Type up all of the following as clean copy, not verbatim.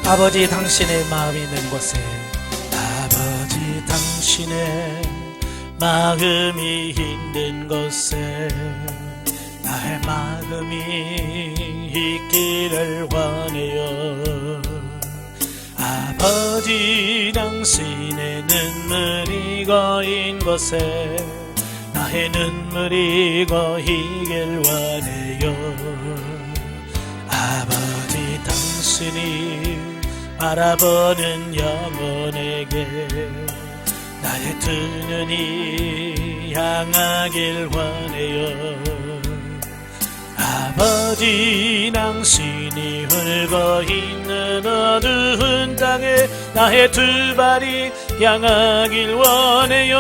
아버지 당신의 마음이 있는 곳에, 아버지 당신의 마음이 있는 곳에 나의 마음이 있기를 원해요. 아버지 당신의 눈물이 고인 곳에 나의 눈물이 고이길 원해요. 아버지 당신이 바라보는 영혼에게 나의 두 눈이 향하길 원해요. 아버지 당신이 흘고 있는 어두운 땅에 나의 두 발이 향하길 원해요.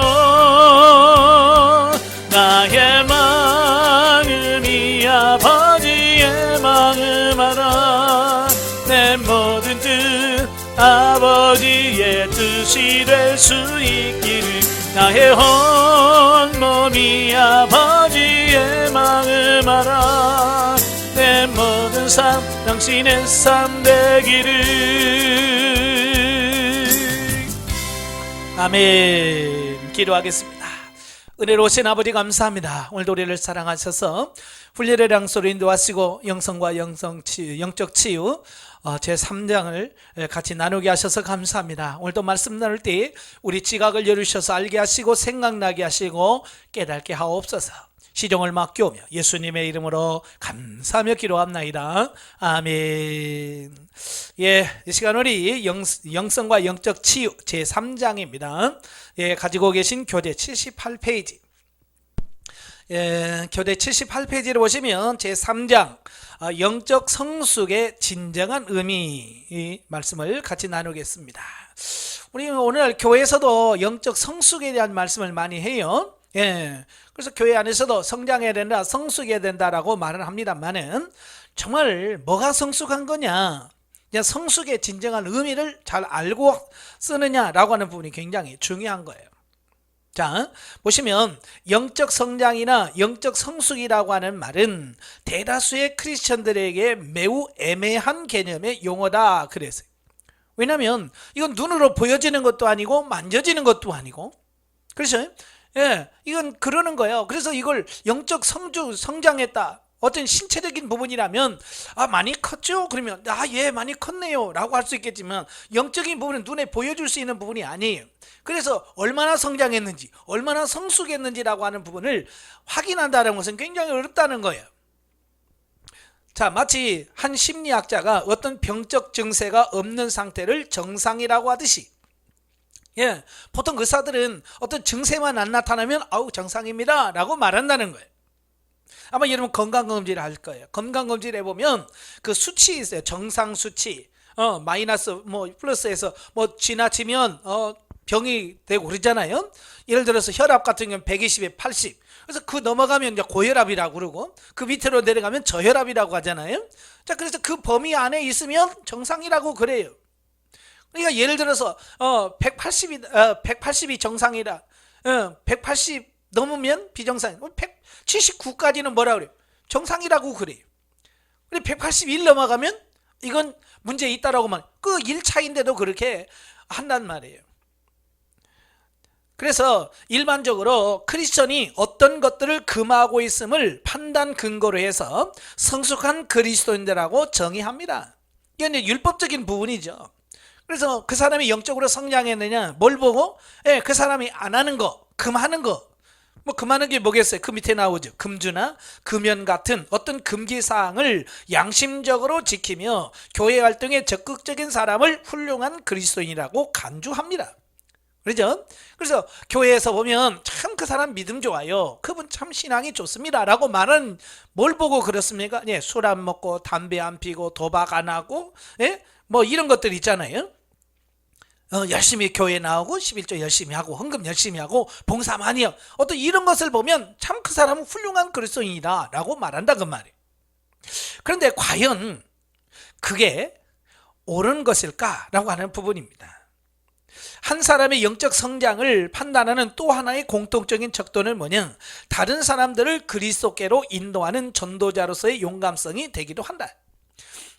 나의 마음이 아버지의 마음 알아. 내 모든 뜻 아버지의 뜻이 될 수 있기를. 나의 온몸이 아버지의 마음 알아. 내 모든 삶 당신의 삶 되기를. 아멘. 기도하겠습니다. 은혜로우신 아버지 감사합니다. 오늘도 우리를 사랑하셔서 훈련의 장소로 인도하시고 영성과 영적 치유 제3장을 같이 나누게 하셔서 감사합니다. 오늘도 말씀 나눌 때 우리 지각을 열으셔서 알게 하시고 생각나게 하시고 깨닫게 하옵소서. 시종을 맡겨오며 예수님의 이름으로 감사하며 기도합나이다. 아멘. 이 시간 우리 영성과 영적 치유 제3장입니다. 가지고 계신 교재 78페이지. 교재 78페이지를 보시면 제3장 영적 성숙의 진정한 의미, 이 말씀을 같이 나누겠습니다. 우리 오늘 교회에서도 영적 성숙에 대한 말씀을 많이 해요. 그래서 교회 안에서도 성장해야 된다, 성숙해야 된다라고 말을 합니다만은 정말 뭐가 성숙한 거냐, 성숙의 진정한 의미를 잘 알고 쓰느냐라고 하는 부분이 굉장히 중요한 거예요. 자, 보시면 영적 성장이나 영적 성숙이라고 하는 말은 대다수의 크리스천들에게 매우 애매한 개념의 용어다 그랬어요. 왜냐하면 이건 눈으로 보여지는 것도 아니고 만져지는 것도 아니고, 그렇죠? 이건 그러는 거예요. 그래서 이걸 영적 성장했다, 어떤 신체적인 부분이라면 많이 컸죠? 그러면 예 많이 컸네요 라고 할 수 있겠지만 영적인 부분은 눈에 보여줄 수 있는 부분이 아니에요. 그래서 얼마나 성장했는지, 얼마나 성숙했는지라고 하는 부분을 확인한다는 것은 굉장히 어렵다는 거예요. 자, 마치 한 심리학자가 어떤 병적 증세가 없는 상태를 정상이라고 하듯이, 보통 의사들은 어떤 증세만 안 나타나면 정상입니다 라고 말한다는 거예요. 아마 여러분 건강검진을 할 거예요. 건강검진을 해보면 그 수치 있어요. 정상 수치, 마이너스 플러스에서 지나치면 병이 되고 그러잖아요. 예를 들어서 혈압 같은 경우는 120에 80, 그래서 그 넘어가면 이제 고혈압이라고 그러고 그 밑으로 내려가면 저혈압이라고 하잖아요. 자, 그래서 그 범위 안에 있으면 정상이라고 그래요. 그러니까 예를 들어서 180이 정상이라, 180 넘으면 비정상, 179까지는 뭐라 그래요? 정상이라고 그래요. 181 넘어가면 이건 문제 있다라고 말, 그 1차인데도 그렇게 한단 말이에요. 그래서 일반적으로 크리스천이 어떤 것들을 금하고 있음을 판단 근거로 해서 성숙한 그리스도인들하고 정의합니다. 이건 율법적인 부분이죠. 그래서 그 사람이 영적으로 성장했느냐, 뭘 보고? 그 사람이 안 하는 거, 금하는 거, 금하는 게 뭐겠어요? 그 밑에 나오죠. 금주나 금연 같은 어떤 금기사항을 양심적으로 지키며 교회 활동에 적극적인 사람을 훌륭한 그리스도인이라고 간주합니다. 그렇죠? 그래서 교회에서 보면 참 그 사람 믿음 좋아요, 그분 참 신앙이 좋습니다 라고 말은 뭘 보고 그렇습니까? 술 안 먹고 담배 안 피고 도박 안 하고 이런 것들 있잖아요. 열심히 교회 나오고 11조 열심히 하고 헌금 열심히 하고 봉사 많이 하고, 어떤 이런 것을 보면 참 그 사람은 훌륭한 그리스도인이다 라고 말한다 그 말이에요. 그런데 과연 그게 옳은 것일까 라고 하는 부분입니다. 한 사람의 영적 성장을 판단하는 또 하나의 공통적인 척도는 뭐냐? 다른 사람들을 그리스도께로 인도하는 전도자로서의 용감성이 되기도 한다.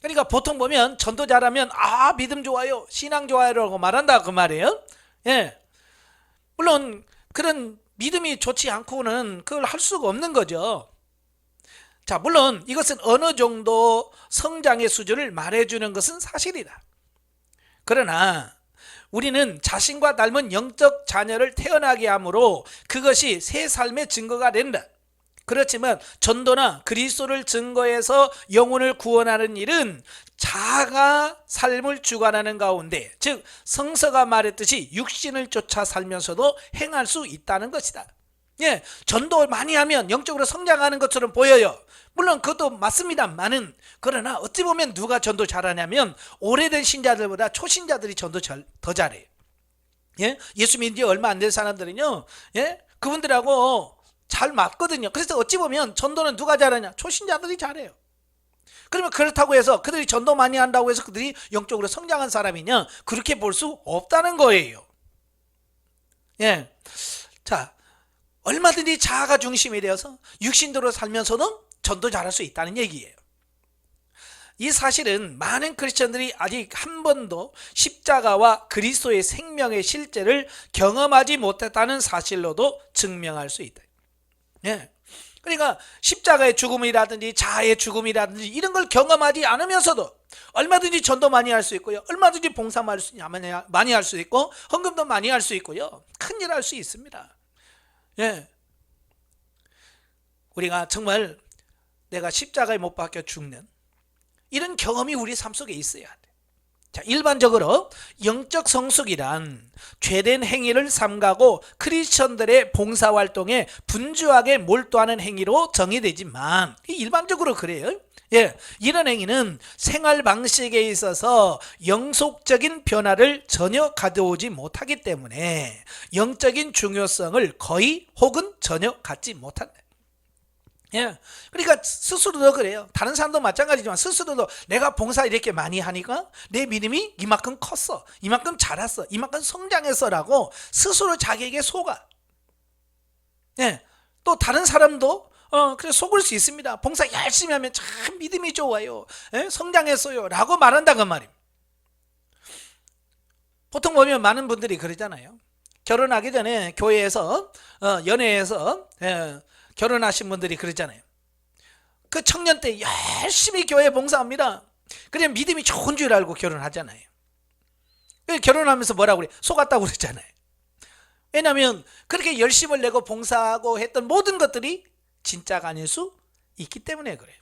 그러니까 보통 보면 전도 잘하면 믿음 좋아요, 신앙 좋아요라고 말한다 그 말이에요. 예. 물론 그런 믿음이 좋지 않고는 그걸 할 수가 없는 거죠. 자, 물론 이것은 어느 정도 성장의 수준을 말해주는 것은 사실이다. 그러나 우리는 자신과 닮은 영적 자녀를 태어나게 함으로 그것이 새 삶의 증거가 된다. 그렇지만 전도나 그리스도를 증거해서 영혼을 구원하는 일은 자가 삶을 주관하는 가운데, 즉 성서가 말했듯이 육신을 쫓아 살면서도 행할 수 있다는 것이다. 예, 전도 많이 하면 영적으로 성장하는 것처럼 보여요. 물론 그것도 맞습니다만은, 그러나 어찌 보면 누가 전도 잘하냐면 오래된 신자들보다 초신자들이 전도 더 잘해요. 예? 예수 믿은 지 얼마 안 된 사람들은요, 예? 그분들하고 잘 맞거든요. 그래서 어찌 보면 전도는 누가 잘하냐? 초신자들이 잘해요. 그러면 그렇다고 해서 그들이 전도 많이 한다고 해서 그들이 영적으로 성장한 사람이냐? 그렇게 볼 수 없다는 거예요. 예. 자, 얼마든지 자아가 중심이 되어서 육신대로 살면서도 전도 잘할 수 있다는 얘기예요. 이 사실은 많은 크리스천들이 아직 한 번도 십자가와 그리스도의 생명의 실제를 경험하지 못했다는 사실로도 증명할 수 있다. 예. 그러니까 십자가의 죽음이라든지 자아의 죽음이라든지 이런 걸 경험하지 않으면서도 얼마든지 전도 많이 할 수 있고요, 얼마든지 봉사 많이 할 수 있고, 헌금도 많이 할 수 있고요, 큰일 할 수 있습니다. 예. 우리가 정말 내가 십자가에 못 박혀 죽는 이런 경험이 우리 삶 속에 있어야 돼. 자, 일반적으로 영적 성숙이란 죄된 행위를 삼가고 크리스천들의 봉사활동에 분주하게 몰두하는 행위로 정의되지만, 일반적으로 그래요. 예, 이런 행위는 생활 방식에 있어서 영속적인 변화를 전혀 가져오지 못하기 때문에 영적인 중요성을 거의 혹은 전혀 갖지 못한다. 예, 그러니까 스스로도 그래요. 다른 사람도 마찬가지지만 스스로도 내가 봉사 이렇게 많이 하니까 내 믿음이 이만큼 컸어, 이만큼 자랐어, 이만큼 성장했어라고 스스로 자기에게 속아. 예, 또 다른 사람도 그래 속을 수 있습니다. 봉사 열심히 하면 참 믿음이 좋아요, 예? 성장했어요 라고 말한다 그 말입니다. 보통 보면 많은 분들이 그러잖아요. 결혼하기 전에 교회에서 연애해서 결혼하신 분들이 그러잖아요. 그 청년 때 열심히 교회 봉사합니다. 그냥 믿음이 좋은 줄 알고 결혼하잖아요. 결혼하면서 뭐라고 그래? 속았다고 그랬잖아요. 왜냐하면 그렇게 열심을 내고 봉사하고 했던 모든 것들이 진짜가 아닐 수 있기 때문에 그래요.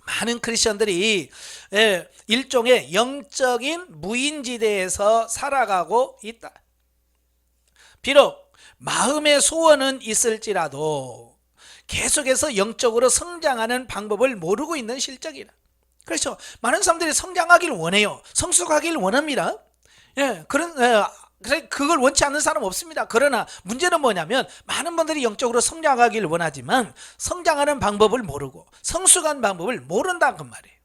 많은 크리스천들이 일종의 영적인 무인지대에서 살아가고 있다. 비록 마음의 소원은 있을지라도 계속해서 영적으로 성장하는 방법을 모르고 있는 실정이다. 그렇죠. 많은 사람들이 성장하길 원해요. 성숙하길 원합니다. 예, 그걸 원치 않는 사람 없습니다. 그러나 문제는 뭐냐면 많은 분들이 영적으로 성장하길 원하지만 성장하는 방법을 모르고 성숙한 방법을 모른다 그 말이에요.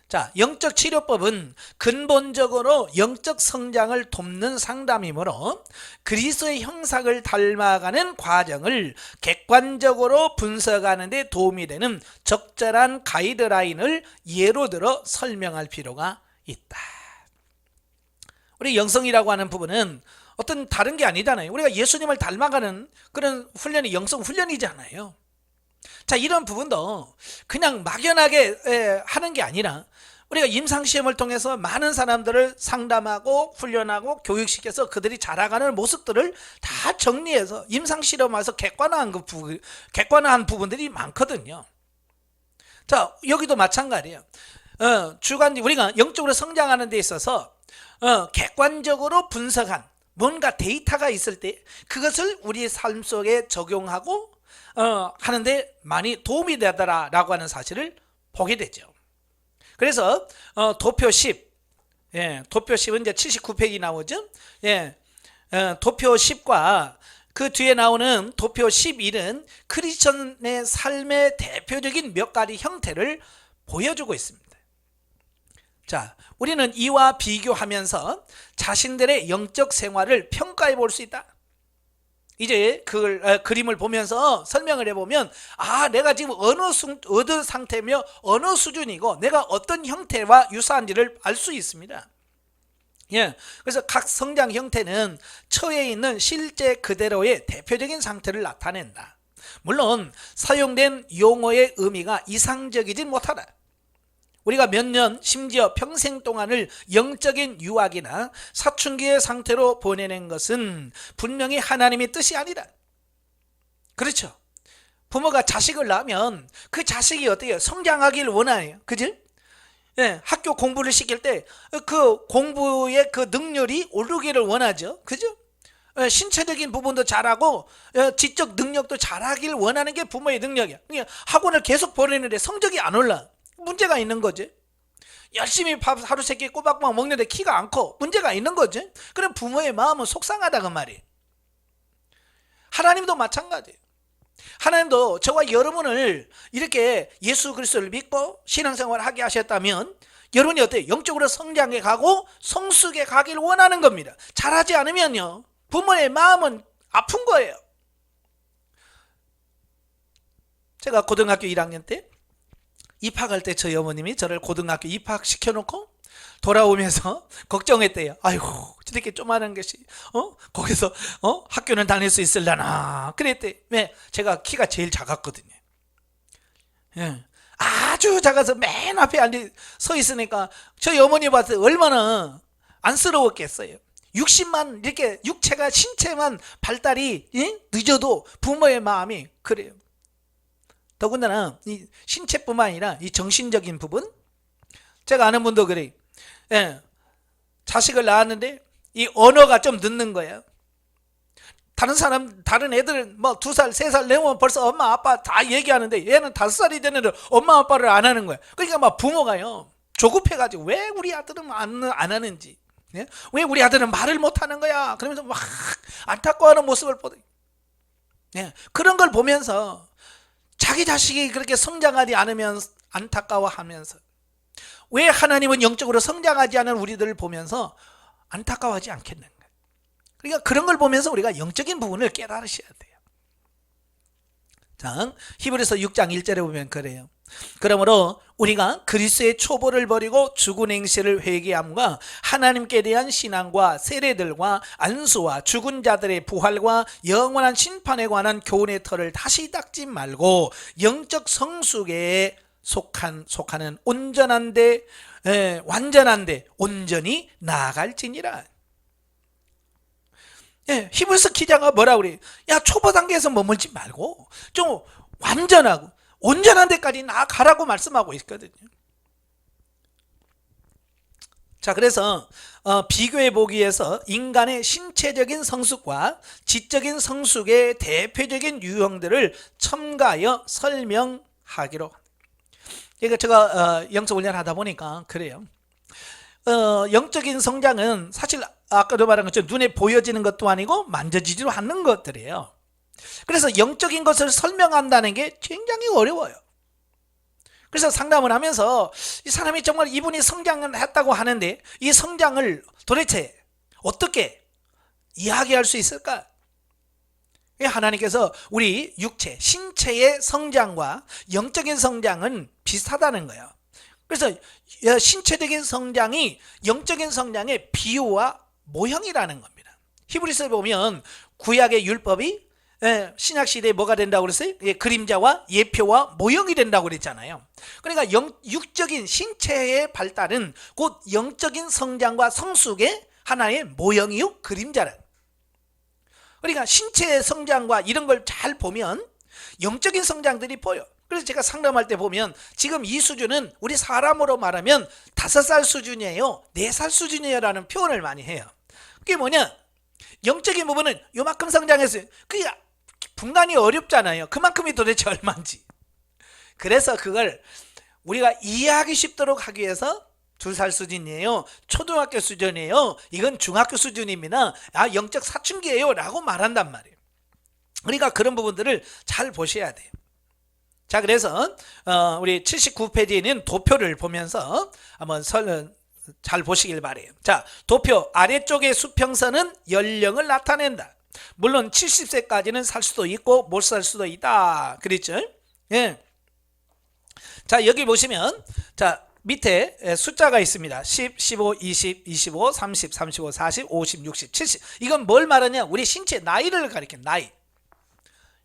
자, 영적 치료법은 근본적으로 영적 성장을 돕는 상담이므로 그리스도의 형상을 닮아가는 과정을 객관적으로 분석하는 데 도움이 되는 적절한 가이드라인을 예로 들어 설명할 필요가 있다. 우리 영성이라고 하는 부분은 어떤 다른 게 아니잖아요. 우리가 예수님을 닮아가는 그런 훈련이 영성 훈련이잖아요. 자, 이런 부분도 그냥 막연하게 하는 게 아니라 우리가 임상시험을 통해서 많은 사람들을 상담하고 훈련하고 교육시켜서 그들이 자라가는 모습들을 다 정리해서 임상실험에서 객관화한 부분들이 많거든요. 자, 여기도 마찬가지예요. 우리가 영적으로 성장하는 데 있어서 객관적으로 분석한 뭔가 데이터가 있을 때 그것을 우리 삶 속에 적용하고 하는데 많이 도움이 되더라라고 하는 사실을 보게 되죠. 그래서 도표 10, 도표 10은 이제 79페이지 나오죠. 도표 10과 그 뒤에 나오는 도표 11은 크리스천의 삶의 대표적인 몇 가지 형태를 보여주고 있습니다. 자, 우리는 이와 비교하면서 자신들의 영적 생활을 평가해 볼 수 있다. 이제 그걸 그림을 보면서 설명을 해보면 내가 지금 어느 상태며 어느 수준이고 내가 어떤 형태와 유사한지를 알 수 있습니다. 예, 그래서 각 성장 형태는 처해 있는 실제 그대로의 대표적인 상태를 나타낸다. 물론 사용된 용어의 의미가 이상적이진 못하다. 우리가 몇 년 심지어 평생 동안을 영적인 유학이나 사춘기의 상태로 보내는 것은 분명히 하나님의 뜻이 아니다. 그렇죠? 부모가 자식을 낳으면 그 자식이 어때요? 성장하길 원해요. 그지? 예, 학교 공부를 시킬 때 그 공부의 그 능률이 오르기를 원하죠. 그죠? 예, 신체적인 부분도 잘하고 지적 능력도 잘하길 원하는 게 부모의 능력이야. 그러니까 학원을 계속 보내는데 성적이 안 올라. 문제가 있는 거지. 열심히 밥 하루 세끼 꼬박꼬박 먹는데 키가 안 커. 문제가 있는 거지. 그럼 부모의 마음은 속상하다 그 말이. 하나님도 마찬가지예요. 하나님도 저와 여러분을 이렇게 예수 그리스도를 믿고 신앙생활을 하게 하셨다면 여러분이 어때요? 영적으로 성장해 가고 성숙해 가길 원하는 겁니다. 잘하지 않으면요 부모의 마음은 아픈 거예요. 제가 고등학교 1학년 때 입학할 때 저희 어머님이 저를 고등학교 입학시켜놓고 돌아오면서 걱정했대요. 아이고 저렇게 조그마한 것이 거기서 학교는 다닐 수 있을려나 그랬대. 왜? 제가 키가 제일 작았거든요. 예. 아주 작아서 맨 앞에 서 있으니까 저희 어머니 봤을 때 얼마나 안쓰러웠겠어요. 60만 이렇게 육체가 신체만 발달이 늦어도 부모의 마음이 그래요. 더군다나 이 신체뿐만 아니라 이 정신적인 부분, 제가 아는 분도 그래요. 예, 자식을 낳았는데 이 언어가 좀 늦는 거예요. 다른 애들은 뭐 2살, 3살 내면 벌써 엄마 아빠 다 얘기하는데 얘는 5살이 됐는데 엄마 아빠를 안 하는 거예요. 그러니까 막 부모가요 조급해가지고 왜 우리 아들은 안 하는지, 예? 왜 우리 아들은 말을 못 하는 거야? 그러면서 막 안타까워하는 모습을 보다. 예, 그런 걸 보면서 자기 자식이 그렇게 성장하지 않으면 안타까워하면서 왜 하나님은 영적으로 성장하지 않은 우리들을 보면서 안타까워하지 않겠는가? 그러니까 그런 걸 보면서 우리가 영적인 부분을 깨달으셔야 돼요. 자, 히브리서 6장 1절에 보면 그래요. 그러므로 우리가 그리스도의 초보를 버리고 죽은 행실을 회개함과 하나님께 대한 신앙과 세례들과 안수와 죽은 자들의 부활과 영원한 심판에 관한 교훈의 털을 다시 닦지 말고 영적 성숙에 속하는 온전한데 완전한데 온전히 나아갈지니라. 예, 히브리서 기자가 뭐라 그래? 야, 초보 단계에서 머물지 말고 좀 완전하고 온전한 데까지 나아가라고 말씀하고 있거든요. 자, 그래서 비교해 보기 위해서 인간의 신체적인 성숙과 지적인 성숙의 대표적인 유형들을 첨가하여 설명하기로. 그러니까 제가 영적 훈련을 하다 보니까 그래요. 영적인 성장은 사실 아까도 말한 것처럼 눈에 보여지는 것도 아니고 만져지지도 않는 것들이에요. 그래서 영적인 것을 설명한다는 게 굉장히 어려워요. 그래서 상담을 하면서 이 사람이 정말 이분이 성장을 했다고 하는데 이 성장을 도대체 어떻게 이야기할 수 있을까? 하나님께서 우리 육체, 신체의 성장과 영적인 성장은 비슷하다는 거예요. 그래서 신체적인 성장이 영적인 성장의 비유와 모형이라는 겁니다. 히브리서에 보면 구약의 율법이 신약 시대에 뭐가 된다고 그랬어요? 그림자와 예표와 모형이 된다고 그랬잖아요. 그러니까 육적인 신체의 발달은 곧 영적인 성장과 성숙의 하나의 모형이요 그림자라. 그러니까 신체의 성장과 이런 걸 잘 보면 영적인 성장들이 보여. 그래서 제가 상담할 때 보면 지금 이 수준은 우리 사람으로 말하면 5살 수준이에요, 4살 수준이에요 라는 표현을 많이 해요. 그게 뭐냐? 영적인 부분은 요만큼 성장했어요. 그게 분간이 어렵잖아요. 그만큼이 도대체 얼마인지. 그래서 그걸 우리가 이해하기 쉽도록 하기 위해서 2살 수준이에요, 초등학교 수준이에요, 이건 중학교 수준입니다, 영적 사춘기예요 라고 말한단 말이에요. 그러니까 그런 부분들을 잘 보셔야 돼요. 자, 그래서 우리 79페이지에 있는 도표를 보면서 한번 잘 보시길 바래요. 자, 도표 아래쪽의 수평선은 연령을 나타낸다. 물론 70세까지는 살 수도 있고 못 살 수도 있다. 그랬죠? 예. 자, 여기 보시면 자, 밑에 숫자가 있습니다. 10, 15, 20, 25, 30, 35, 40, 50, 60, 70. 이건 뭘 말하냐? 우리 신체 나이를 가리켜 나이.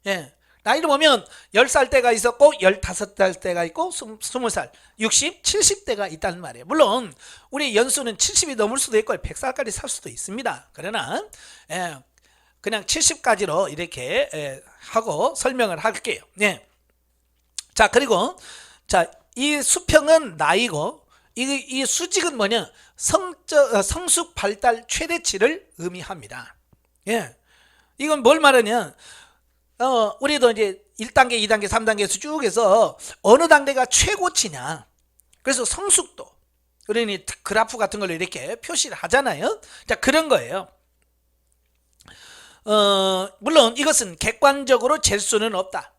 예. 나이를 보면 10살 때가 있었고 15살 때가 있고 20살, 60, 70대가 있다는 말이에요. 물론 우리 연수는 70이 넘을 수도 있고 100살까지 살 수도 있습니다. 그러나 그냥 70까지로 이렇게 하고 설명을 할게요. 네. 자, 그리고 자, 이 수평은 나이고 이 수직은 뭐냐? 성숙 발달 최대치를 의미합니다. 예. 이건 뭘 말하냐? 우리도 이제 1단계, 2단계, 3단계에서 쭉 해서 어느 단계가 최고치냐. 그래서 성숙도. 그러니 그래프 같은 걸로 이렇게 표시를 하잖아요. 자, 그런 거예요. 물론 이것은 객관적으로 잴 수는 없다.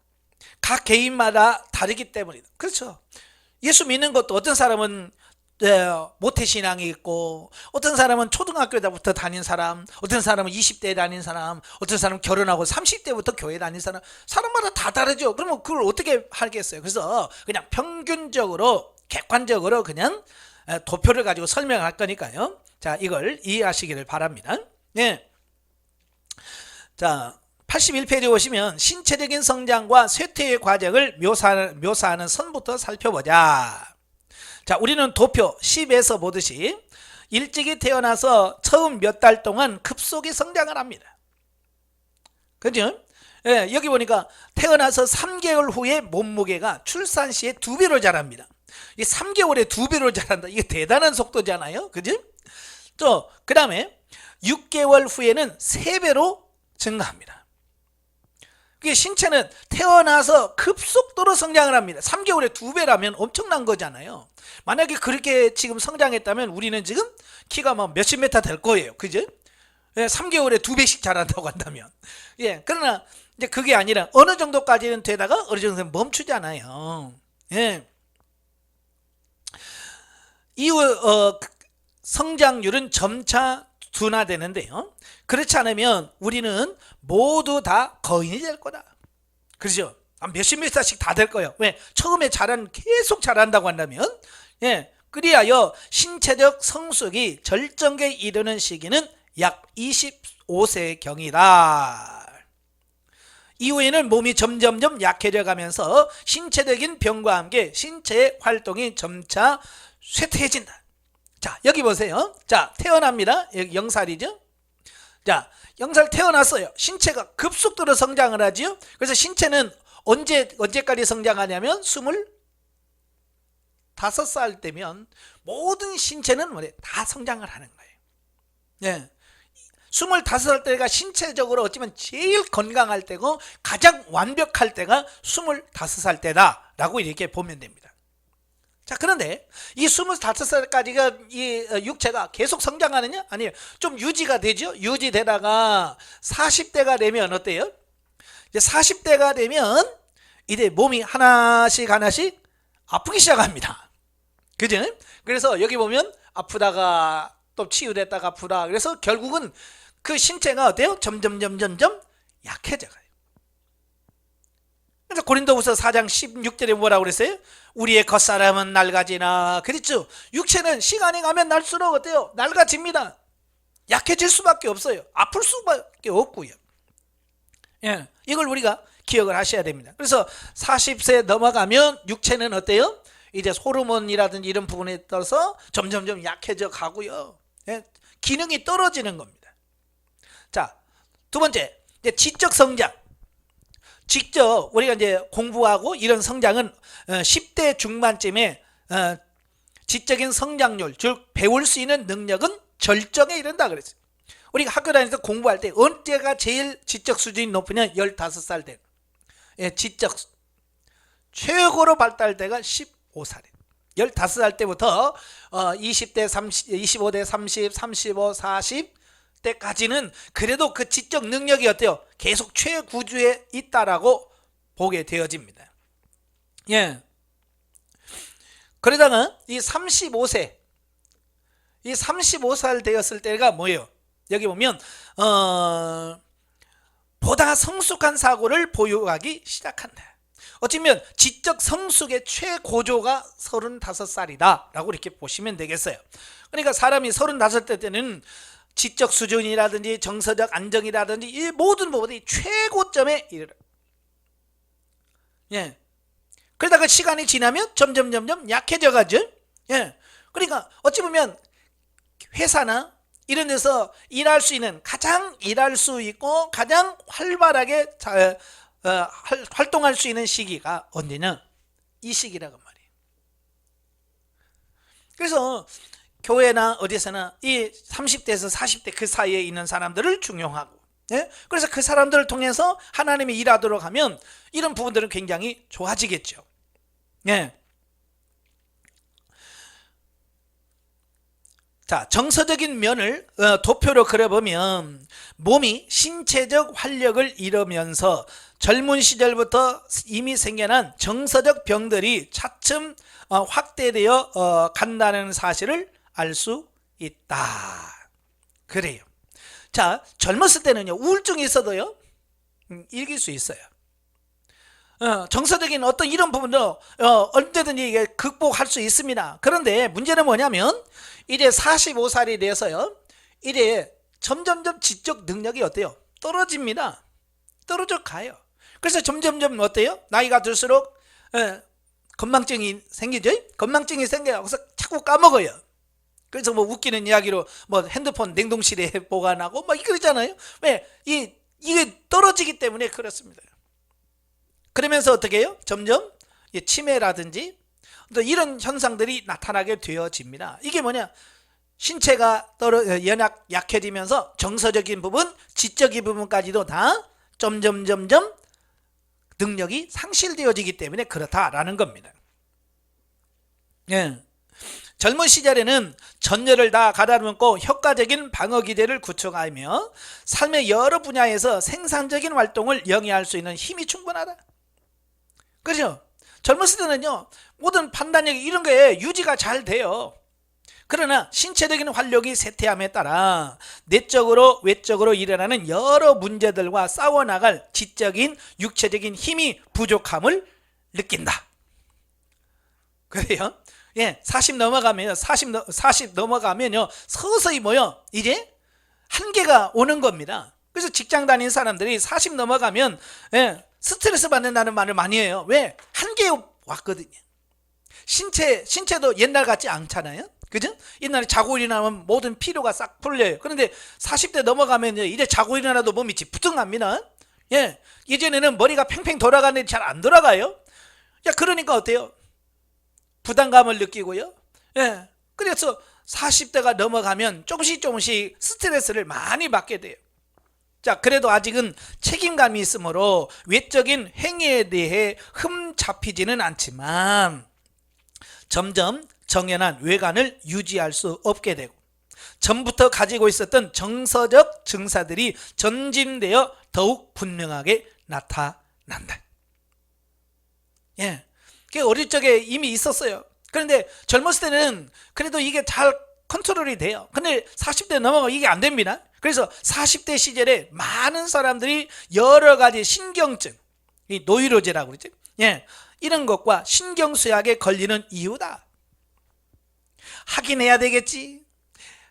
각 개인마다 다르기 때문이다. 그렇죠. 예수 믿는 것도 어떤 사람은 모태신앙이 있고, 어떤 사람은 초등학교 때부터 다닌 사람, 어떤 사람은 20대에 다닌 사람, 어떤 사람은 결혼하고 30대부터 교회 다닌 사람, 사람마다 다 다르죠. 그러면 그걸 어떻게 하겠어요? 그래서 그냥 평균적으로 객관적으로 그냥 도표를 가지고 설명할 거니까요. 자, 이걸 이해하시기를 바랍니다. 예. 자, 81페이지 오시면 신체적인 성장과 쇠퇴의 과정을 묘사하는 선부터 살펴보자. 자, 우리는 도표 10에서 보듯이 일찍이 태어나서 처음 몇 달 동안 급속히 성장을 합니다. 그죠? 예, 여기 보니까 태어나서 3개월 후에 몸무게가 출산 시에 2배로 자랍니다. 이 3개월에 2배로 자란다. 이게 대단한 속도잖아요. 그죠? 또 그 다음에 6개월 후에는 3배로 증가합니다. 그게 신체는 태어나서 급속도로 성장을 합니다. 3개월에 2배라면 엄청난 거잖아요. 만약에 그렇게 지금 성장했다면 우리는 지금 키가 뭐 몇십 메타 될 거예요. 그죠? 예, 3개월에 2배씩 자란다고 한다면. 예, 그러나 이제 그게 아니라 어느 정도까지는 되다가 어느 정도는 멈추잖아요. 예. 이후 성장률은 점차 둔화되는데요. 그렇지 않으면 우리는 모두 다 거인이 될 거다. 그렇죠? 몇십 메타씩 다 될 거예요. 왜? 처음에 계속 자란다고 한다면, 예, 그리하여 신체적 성숙이 절정에 이르는 시기는 약 25세경이다. 이후에는 몸이 점점점 약해져 가면서 신체적인 병과 함께 신체의 활동이 점차 쇠퇴해진다. 자, 여기 보세요. 자, 태어납니다. 여기 0살이죠. 자, 0살 태어났어요. 신체가 급속도로 성장을 하죠. 그래서 신체는 언제까지 성장하냐면 25살 때면 모든 신체는 다 성장을 하는 거예요. 네. 25살 때가 신체적으로 어쩌면 제일 건강할 때고 가장 완벽할 때가 25살 때다라고 이렇게 보면 됩니다. 자, 그런데 이 25살까지가 이 육체가 계속 성장하느냐? 아니에요. 좀 유지가 되죠. 유지되다가 40대가 되면 어때요? 이제 40대가 되면 이제 몸이 하나씩 아프기 시작합니다. 그죠? 그래서 여기 보면 아프다가 또 치유됐다가 아프다. 그래서 결국은 그 신체가 어때요? 점점 약해져가요. 그래서 고린도후서 4장 16절에 뭐라고 그랬어요? 우리의 겉사람은 낡아지나. 그렇죠? 육체는 시간이 가면 날수록 어때요? 낡아집니다. 약해질 수밖에 없어요. 아플 수밖에 없고요. 예, 이걸 우리가 기억을 하셔야 됩니다. 그래서 40세 넘어가면 육체는 어때요? 이제 호르몬이라든지 이런 부분에 따라서 점점 약해져 가고요. 예, 기능이 떨어지는 겁니다. 자, 두 번째, 이제 지적 성장. 직접 우리가 이제 공부하고 이런 성장은 10대 중반쯤에 지적인 성장률, 즉 배울 수 있는 능력은 절정에 이른다 그랬어요. 우리가 학교 다니면서 공부할 때 언제가 제일 지적 수준이 높으냐? 15살 때. 예, 지적 최고로 발달 때가 15살이에요. 15살 때부터 20대, 30, 25대, 30, 35, 40 때까지는 그래도 그 지적 능력이 어때요? 계속 최구주에 있다라고 보게 되어집니다. 예. 그러다가 이 35살 되었을 때가 뭐예요? 여기 보면 보다 성숙한 사고를 보유하기 시작한다. 어쩌면 지적 성숙의 최고조가 35살이다 라고 이렇게 보시면 되겠어요. 그러니까 사람이 35대 때는 지적 수준이라든지 정서적 안정이라든지 이 모든 부분이 최고점에 이르러. 예. 그러다가 시간이 지나면 점점 약해져 가죠. 예. 그러니까 어찌 보면 회사나 이런 데서 일할 수 있는, 가장 일할 수 있고 가장 활발하게 활동할 수 있는 시기가 언제냐? 이 시기라고 말이에요. 그래서 교회나 어디서나 이 30대에서 40대 그 사이에 있는 사람들을 중용하고, 예? 그래서 그 사람들을 통해서 하나님이 일하도록 하면 이런 부분들은 굉장히 좋아지겠죠. 예. 자, 정서적인 면을 도표로 그려보면 몸이 신체적 활력을 잃으면서 젊은 시절부터 이미 생겨난 정서적 병들이 차츰 확대되어 간다는 사실을 알 수 있다. 그래요. 자, 젊었을 때는요, 우울증이 있어도요, 이길 수 있어요. 정서적인 어떤 이런 부분도 언제든지 이게 극복할 수 있습니다. 그런데 문제는 뭐냐면 이제 45살이 돼서요, 이제 점점점 지적 능력이 어때요? 떨어집니다. 떨어져 가요. 그래서 점점점 어때요? 나이가 들수록 건망증이 생기죠? 건망증이 생겨요. 그래서 자꾸 까먹어요. 그래서 뭐 웃기는 이야기로 뭐 핸드폰 냉동실에 보관하고 막 그러잖아요. 왜? 이게 떨어지기 때문에 그렇습니다. 그러면서 어떻게 해요? 점점 치매라든지 또 이런 현상들이 나타나게 되어집니다. 이게 뭐냐? 신체가 약해지면서 정서적인 부분, 지적인 부분까지도 다 점점 능력이 상실되어지기 때문에 그렇다라는 겁니다. 예. 젊은 시절에는 전열을 다 가다듬고 효과적인 방어 기제를 구축하며 삶의 여러 분야에서 생산적인 활동을 영위할 수 있는 힘이 충분하다. 그렇죠? 젊었을 때는요, 모든 판단력이 이런 게 유지가 잘 돼요. 그러나 신체적인 활력이 쇠퇴함에 따라 내적으로 외적으로 일어나는 여러 문제들과 싸워나갈 지적인 육체적인 힘이 부족함을 느낀다. 그래요? 예, 40 넘어가면요, 서서히 뭐요? 이제 한계가 오는 겁니다. 그래서 직장 다니는 사람들이 40 넘어가면 스트레스 받는다는 말을 많이 해요. 왜? 한계에 왔거든요. 신체도 옛날 같지 않잖아요. 그죠? 옛날에 자고 일어나면 모든 피로가 싹 풀려요. 그런데 40대 넘어가면 이제 자고 일어나도 몸이 찌뿌둥합니다. 예, 예전에는 머리가 팽팽 돌아가는데 잘 안 돌아가요. 야, 그러니까 어때요? 부담감을 느끼고요. 예, 그래서 40대가 넘어가면 조금씩 스트레스를 많이 받게 돼요. 자, 그래도 아직은 책임감이 있으므로 외적인 행위에 대해 흠 잡히지는 않지만 점점 정연한 외관을 유지할 수 없게 되고 전부터 가지고 있었던 정서적 증사들이 전진되어 더욱 분명하게 나타난다. 예, 그게 어릴 적에 이미 있었어요. 그런데 젊었을 때는 그래도 이게 잘 컨트롤이 돼요. 근데 40대 넘어가면 이게 안 됩니다. 그래서 40대 시절에 많은 사람들이 여러 가지 신경증, 이 노이로제라고 그러죠. 예, 이런 것과 신경쇠약에 걸리는 이유다. 하긴 해야 되겠지.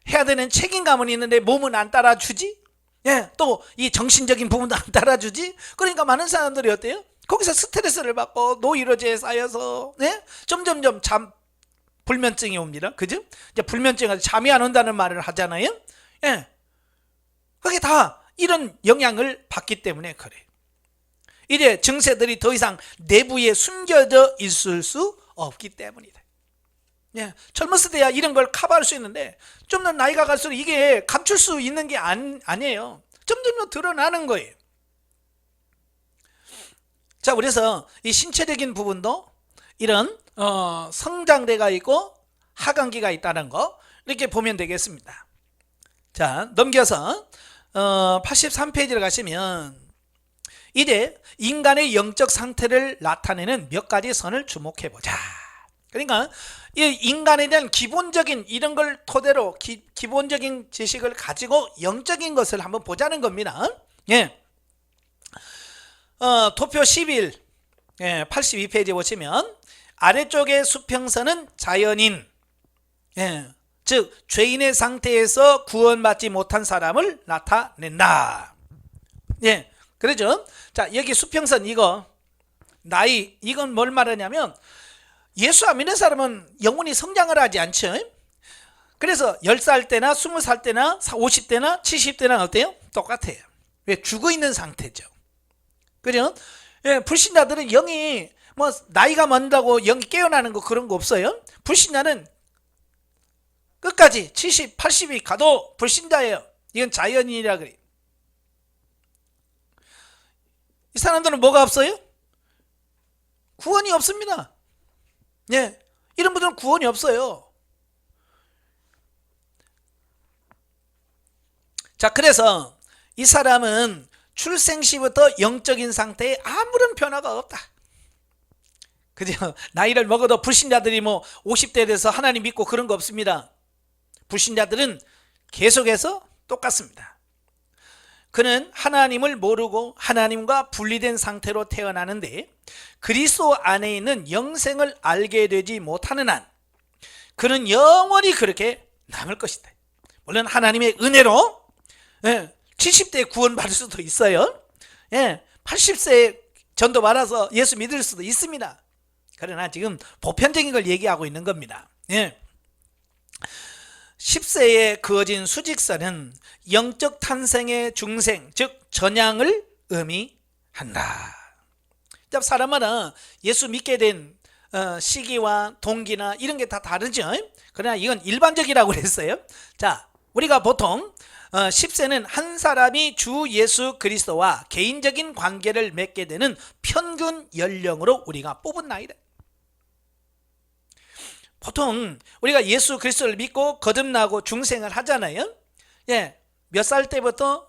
해야 되는 책임감은 있는데 몸은 안 따라주지. 예, 또 이 정신적인 부분도 안 따라주지. 그러니까 많은 사람들이 어때요? 거기서 스트레스를 받고 노이로제에 쌓여서 점점점 불면증이 옵니다. 그죠? 이제 불면증은 잠이 안 온다는 말을 하잖아요. 예, 그게 다 이런 영향을 받기 때문에 그래요. 이제 증세들이 더 이상 내부에 숨겨져 있을 수 없기 때문이다. 예, 젊었을 때야 이런 걸 커버할 수 있는데 좀 더 나이가 갈수록 이게 감출 수 있는 게 아니에요. 점점 드러나는 거예요. 자, 그래서 이 신체적인 부분도 이런 성장대가 있고 하강기가 있다는 거 이렇게 보면 되겠습니다. 자, 넘겨서 83페이지를 가시면 이제 인간의 영적 상태를 나타내는 몇 가지 선을 주목해 보자. 그러니까 이 인간에 대한 기본적인 이런 걸 토대로 기본적인 지식을 가지고 영적인 것을 한번 보자는 겁니다. 예. 도표 11 82페이지에 보시면 아래쪽의 수평선은 자연인, 즉 죄인의 상태에서 구원받지 못한 사람을 나타낸다. 그렇죠? 자, 여기 수평선 이거 나이, 이건 뭘 말하냐면 예수 안 믿는 사람은 영혼이 성장을 하지 않죠. 그래서 10살 때나 20살 때나 50대나 70대나 어때요? 똑같아요. 왜? 죽어있는 상태죠. 그죠? 불신자들은 영이 뭐 나이가 많다고 영이 깨어나는 거 그런 거 없어요. 불신자는 끝까지 70, 80이 가도 불신자예요. 이건 자연인이라 그래요. 이 사람들은 뭐가 없어요? 구원이 없습니다. 이런 분들은 구원이 없어요. 자, 그래서 이 사람은 출생 시부터 영적인 상태에 아무런 변화가 없다. 그죠? 나이를 먹어도 불신자들이 뭐 50대 돼서 하나님 믿고 그런 거 없습니다. 불신자들은 계속해서 똑같습니다. 그는 하나님을 모르고 하나님과 분리된 상태로 태어나는데 그리스도 안에 있는 영생을 알게 되지 못하는 한 그는 영원히 그렇게 남을 것이다. 물론 하나님의 은혜로 70대에 구원받을 수도 있어요. 80세에 전도 받아서 예수 믿을 수도 있습니다. 그러나 지금 보편적인 걸 얘기하고 있는 겁니다. 10세에 그어진 수직선은 영적 탄생의 중생, 즉 전향을 의미한다. 사람마다 예수 믿게 된 시기와 동기나 이런 게 다 다르죠. 그러나 이건 일반적이라고 그랬어요. 자, 우리가 보통 10세는 한 사람이 주 예수 그리스도와 개인적인 관계를 맺게 되는 평균 연령으로 우리가 뽑은 나이다. 보통 우리가 예수 그리스도를 믿고 거듭나고 중생을 하잖아요. 몇 살 때부터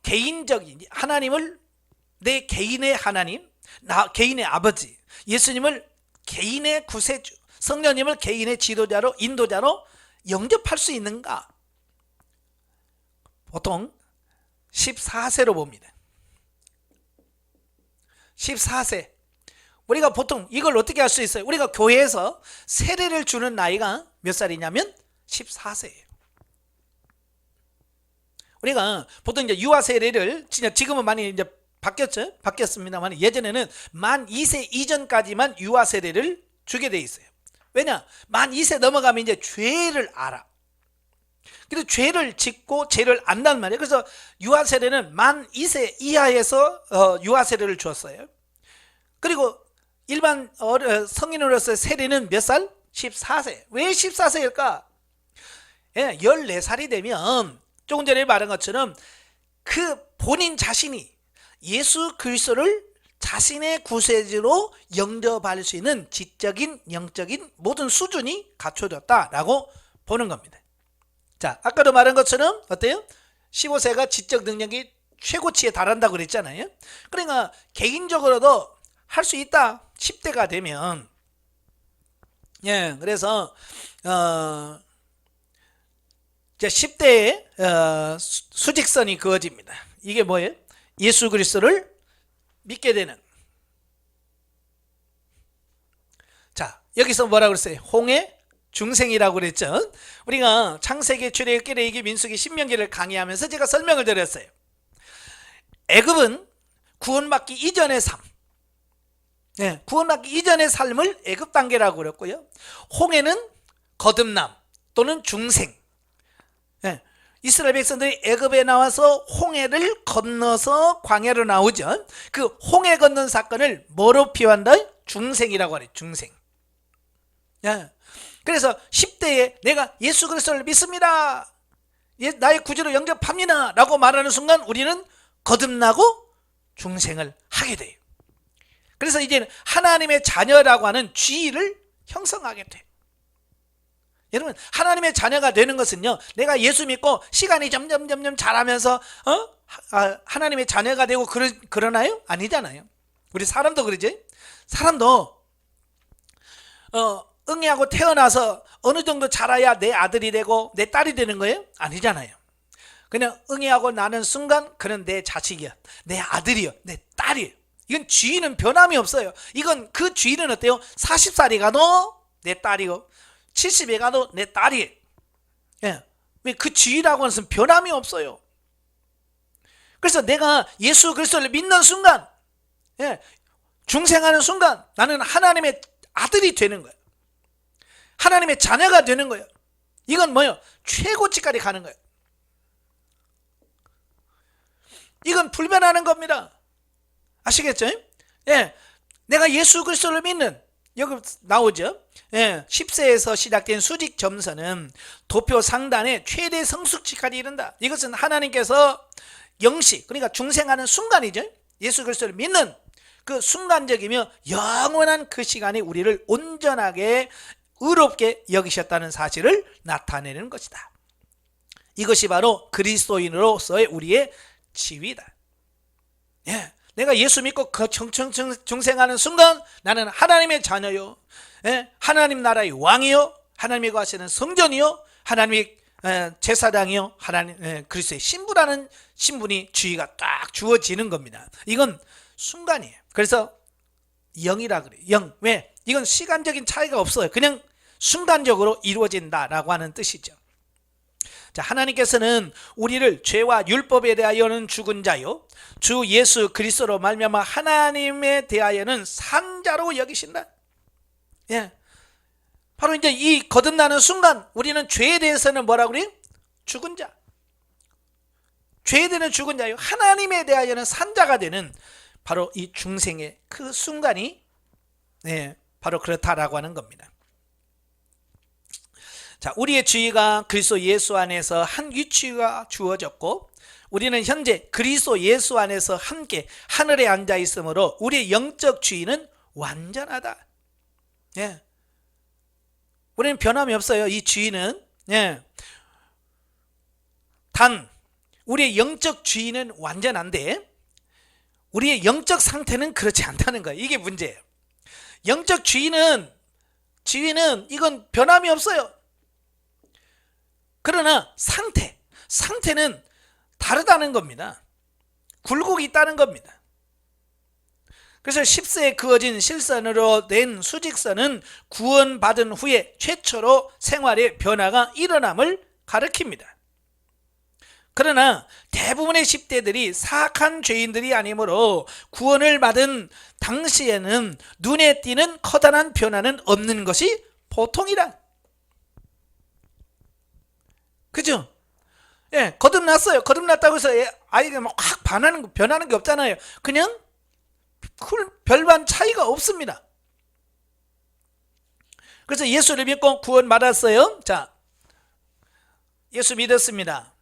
개인적인 하나님을 내 개인의 하나님, 나 개인의 아버지, 예수님을 개인의 구세주, 성령님을 개인의 지도자로 인도자로 영접할 수 있는가? 보통 14세로 봅니다. 14세. 우리가 보통 이걸 어떻게 할 수 있어요? 우리가 교회에서 세례를 주는 나이가 몇 살이냐면 14세예요. 우리가 보통 이제 유아 세례를 지금은 많이 이제 바뀌었죠? 바뀌었습니다만 예전에는 만 2세 이전까지만 유아 세례를 주게 돼 있어요. 왜냐? 만 2세 넘어가면 이제 죄를 알아. 그래서 죄를 짓고 죄를 안단 말이에요. 그래서 유아 세례는 만 2세 이하에서 유아 세례를 주었어요. 그리고 일반 성인으로서의 세례는 몇 살? 14세. 왜 14세일까? 14살이 되면 조금 전에 말한 것처럼 그 본인 자신이 예수 그리스도를 자신의 구세주로 영접할 수 있는 지적인 영적인 모든 수준이 갖춰졌다라고 보는 겁니다. 자, 아까도 말한 것처럼 어때요? 15세가 지적 능력이 최고치에 달한다고 그랬잖아요. 그러니까 개인적으로도 할 수 있다. 10대가 되면. 그래서 이제 10대에 수직선이 그어집니다. 이게 뭐예요? 예수 그리스도를 믿게 되는. 자, 여기서 뭐라고 그랬어요? 홍해 중생이라고 그랬죠. 우리가 창세기, 출애굽기, 레위기, 민수기, 신명기를 강의하면서 제가 설명을 드렸어요. 애굽은 구원받기 이전의 삶, 구원받기 이전의 삶을 애굽 단계라고 그랬고요. 홍해는 거듭남 또는 중생. 이스라엘 백성들이 애굽에 나와서 홍해를 건너서 광야로 나오죠. 그 홍해 건넌 사건을 뭐로 표현한다? 중생이라고 하래. 중생. 그래서 10대에 내가 예수 그리스도를 믿습니다, 나의 구주로 영접합니다 라고 말하는 순간 우리는 거듭나고 중생을 하게 돼요. 그래서 이제는 하나님의 자녀라고 하는 지위를 형성하게 돼요. 여러분, 하나님의 자녀가 되는 것은요, 내가 예수 믿고 시간이 점점 자라면서 하나님의 자녀가 되고 그러나요? 아니잖아요. 우리 사람도 그러죠. 사람도 응애하고 태어나서 어느 정도 자라야 내 아들이 되고 내 딸이 되는 거예요? 아니잖아요. 그냥 응애하고 나는 순간 그는 내 자식이야, 내 아들이야, 내 딸이야. 이건 주인은 변함이 없어요. 이건 그 주인은 어때요? 40살이 가도 내 딸이고 70에 가도 내 딸이에요. 예. 그 주인이라고 하는 것은 변함이 없어요. 그래서 내가 예수 그리스도를 믿는 순간, 예, 중생하는 순간 나는 하나님의 아들이 되는 거예요. 하나님의 자녀가 되는 거예요. 이건 뭐예요? 최고치까지 가는 거예요. 이건 불변하는 겁니다. 아시겠죠? 예, 내가 예수 그리스도를 믿는, 여기 나오죠? 예, 10세에서 시작된 수직 점선은 도표 상단의 최대 성숙치까지 이른다. 이것은 하나님께서 영시, 그러니까 중생하는 순간이죠. 예수 그리스도를 믿는 그 순간적이며 영원한 그 시간에 우리를 온전하게 의롭게 여기셨다는 사실을 나타내는 것이다. 이것이 바로 그리스도인으로서의 우리의 지위다. 예, 내가 예수 믿고 중생하는 순간 나는 하나님의 자녀요, 예, 하나님 나라의 왕이요, 하나님이 거하시는 성전이요, 하나님의 제사장이요, 하나님 그리스도의 신부라는 신분이 지위가 딱 주어지는 겁니다. 이건 순간이에요. 그래서 영이라 그래요. 영. 왜? 이건 시간적인 차이가 없어요. 그냥 순간적으로 이루어진다라고 하는 뜻이죠. 자, 하나님께서는 우리를 죄와 율법에 대하여는 죽은 자요, 주 예수 그리스도로 말미암아 하나님에 대하여는 산 자로 여기신다. 예, 바로 이제 이 거듭나는 순간 우리는 죄에 대해서는 뭐라고 그래요? 죽은 자. 죄에 대한 죽은 자요, 하나님에 대하여는 산 자가 되는 바로 이 중생의 그 순간이, 네, 바로 그렇다라고 하는 겁니다. 자, 우리의 주의가 그리스도 예수 안에서 한 위치가 주어졌고, 우리는 현재 그리스도 예수 안에서 함께 하늘에 앉아 있으므로 우리의 영적 주의는 완전하다. 예, 우리는 변함이 없어요. 이 주의는, 예, 단 우리의 영적 주의는 완전한데 우리의 영적 상태는 그렇지 않다는 거예요. 이게 문제예요. 영적 지위는 이건 변함이 없어요. 그러나 상태는 다르다는 겁니다. 굴곡이 있다는 겁니다. 그래서 10세에 그어진 실선으로 낸 수직선은 구원받은 후에 최초로 생활의 변화가 일어남을 가리킵니다. 그러나 대부분의 10대들이 사악한 죄인들이 아니므로 구원을 받은 당시에는 눈에 띄는 커다란 변화는 없는 것이 보통이라. 그죠? 예, 거듭났어요. 거듭났다고 해서 아이가 막 확 변하는 게 없잖아요. 그냥 별반 차이가 없습니다. 그래서 예수를 믿고 구원 받았어요. 자, 예수 믿었습니다.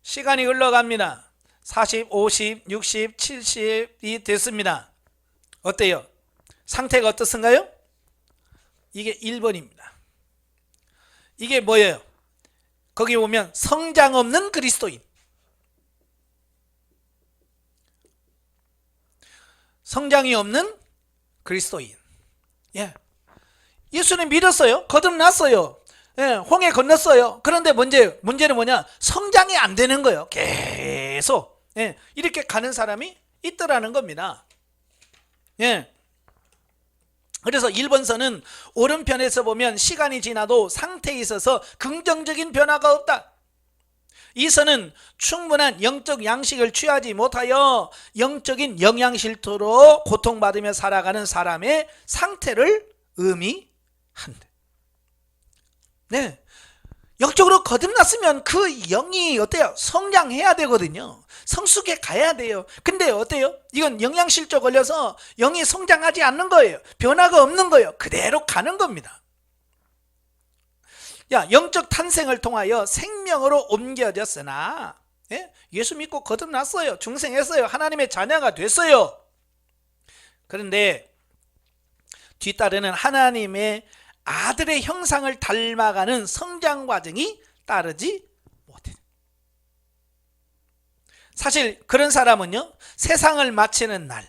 시간이 흘러갑니다. 40, 50, 60, 70이 됐습니다. 어때요? 상태가 어떻습니까? 이게 1번입니다. 이게 뭐예요? 거기 보면 성장 없는 그리스도인. 성장이 없는 그리스도인. 예. 예수님 믿었어요. 거듭났어요. 예, 홍해 건넜어요. 그런데 문제는 뭐냐? 성장이 안 되는 거예요. 계속. 예, 이렇게 가는 사람이 있더라는 겁니다. 예. 그래서 1번선은 오른편에서 보면 시간이 지나도 상태에 있어서 긍정적인 변화가 없다. 이 선은 충분한 영적 양식을 취하지 못하여 영적인 영양실조로 고통받으며 살아가는 사람의 상태를 의미한다. 네, 영적으로 거듭났으면 그 영이 어때요? 성장해야 되거든요. 성숙해 가야 돼요. 근데 어때요? 이건 영양실조 걸려서 영이 성장하지 않는 거예요. 변화가 없는 거예요. 그대로 가는 겁니다. 야, 영적 탄생을 통하여 생명으로 옮겨졌으나, 예? 예수 믿고 거듭났어요. 중생했어요. 하나님의 자녀가 됐어요. 그런데 뒤따르는 하나님의 아들의 형상을 닮아가는 성장 과정이 따르지 못해. 사실 그런 사람은요, 세상을 마치는 날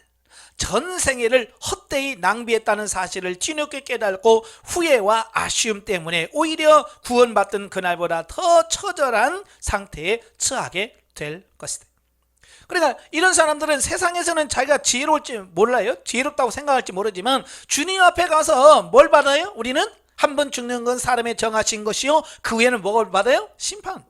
전생애를 헛되이 헛되이 낭비했다는 사실을 뒤늦게 깨닫고 후회와 아쉬움 때문에 오히려 구원받던 그날보다 더 처절한 상태에 처하게 될 것이다. 그러니까 이런 사람들은 세상에서는 자기가 지혜로울지 몰라요. 지혜롭다고 생각할지 모르지만 주님 앞에 가서 뭘 받아요? 우리는 한 번 죽는 건 사람의 정하신 것이요, 그 후에는 뭘 받아요? 심판.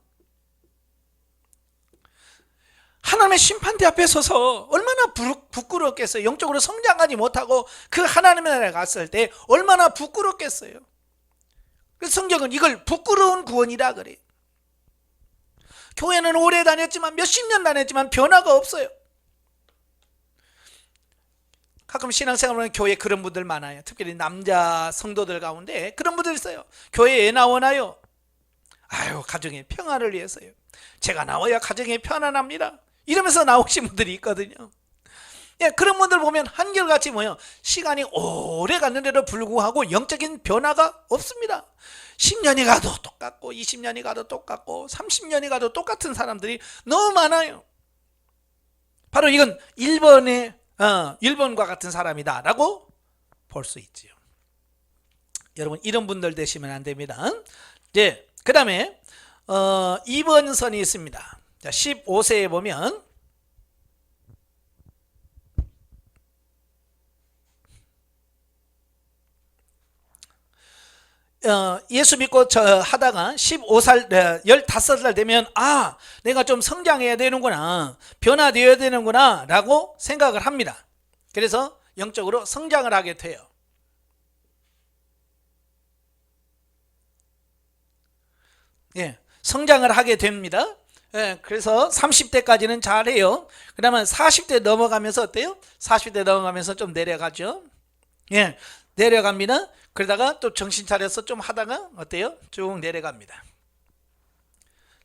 하나님의 심판대 앞에 서서 얼마나 부끄럽겠어요. 영적으로 성장하지 못하고 그 하나님의 나라에 갔을 때 얼마나 부끄럽겠어요. 그래서 성경은 이걸 부끄러운 구원이라 그래요. 교회는 오래 다녔지만, 몇십 년 다녔지만 변화가 없어요. 가끔 신앙생활 하면 교회에 그런 분들 많아요. 특별히 남자 성도들 가운데 그런 분들 있어요. 교회에 나오나요? 아유, 가정의 평화를 위해서요. 제가 나와야 가정이 편안합니다. 이러면서 나오신 분들이 있거든요. 예, 그런 분들 보면 한결같이 뭐예요? 시간이 오래 갔는데도 불구하고 영적인 변화가 없습니다. 10년이 가도 똑같고 20년이 가도 똑같고 30년이 가도 똑같은 사람들이 너무 많아요. 바로 이건 일본과 같은 사람이다 라고 볼 수 있지요. 여러분, 이런 분들 되시면 안 됩니다. 네, 그 다음에 2번 선이 있습니다. 자, 15세에 보면 예수 믿고 하다가 15살, 15살 되면 내가 좀 성장해야 되는구나, 변화되어야 되는구나 라고 생각을 합니다. 그래서 영적으로 성장을 하게 돼요. 예, 성장을 하게 됩니다. 예, 그래서 30대까지는 잘해요. 그러면 40대 넘어가면서 어때요? 40대 넘어가면서 좀 내려가죠. 예, 내려갑니다. 그러다가 또 정신 차려서 좀 하다가 어때요? 쭉 내려갑니다.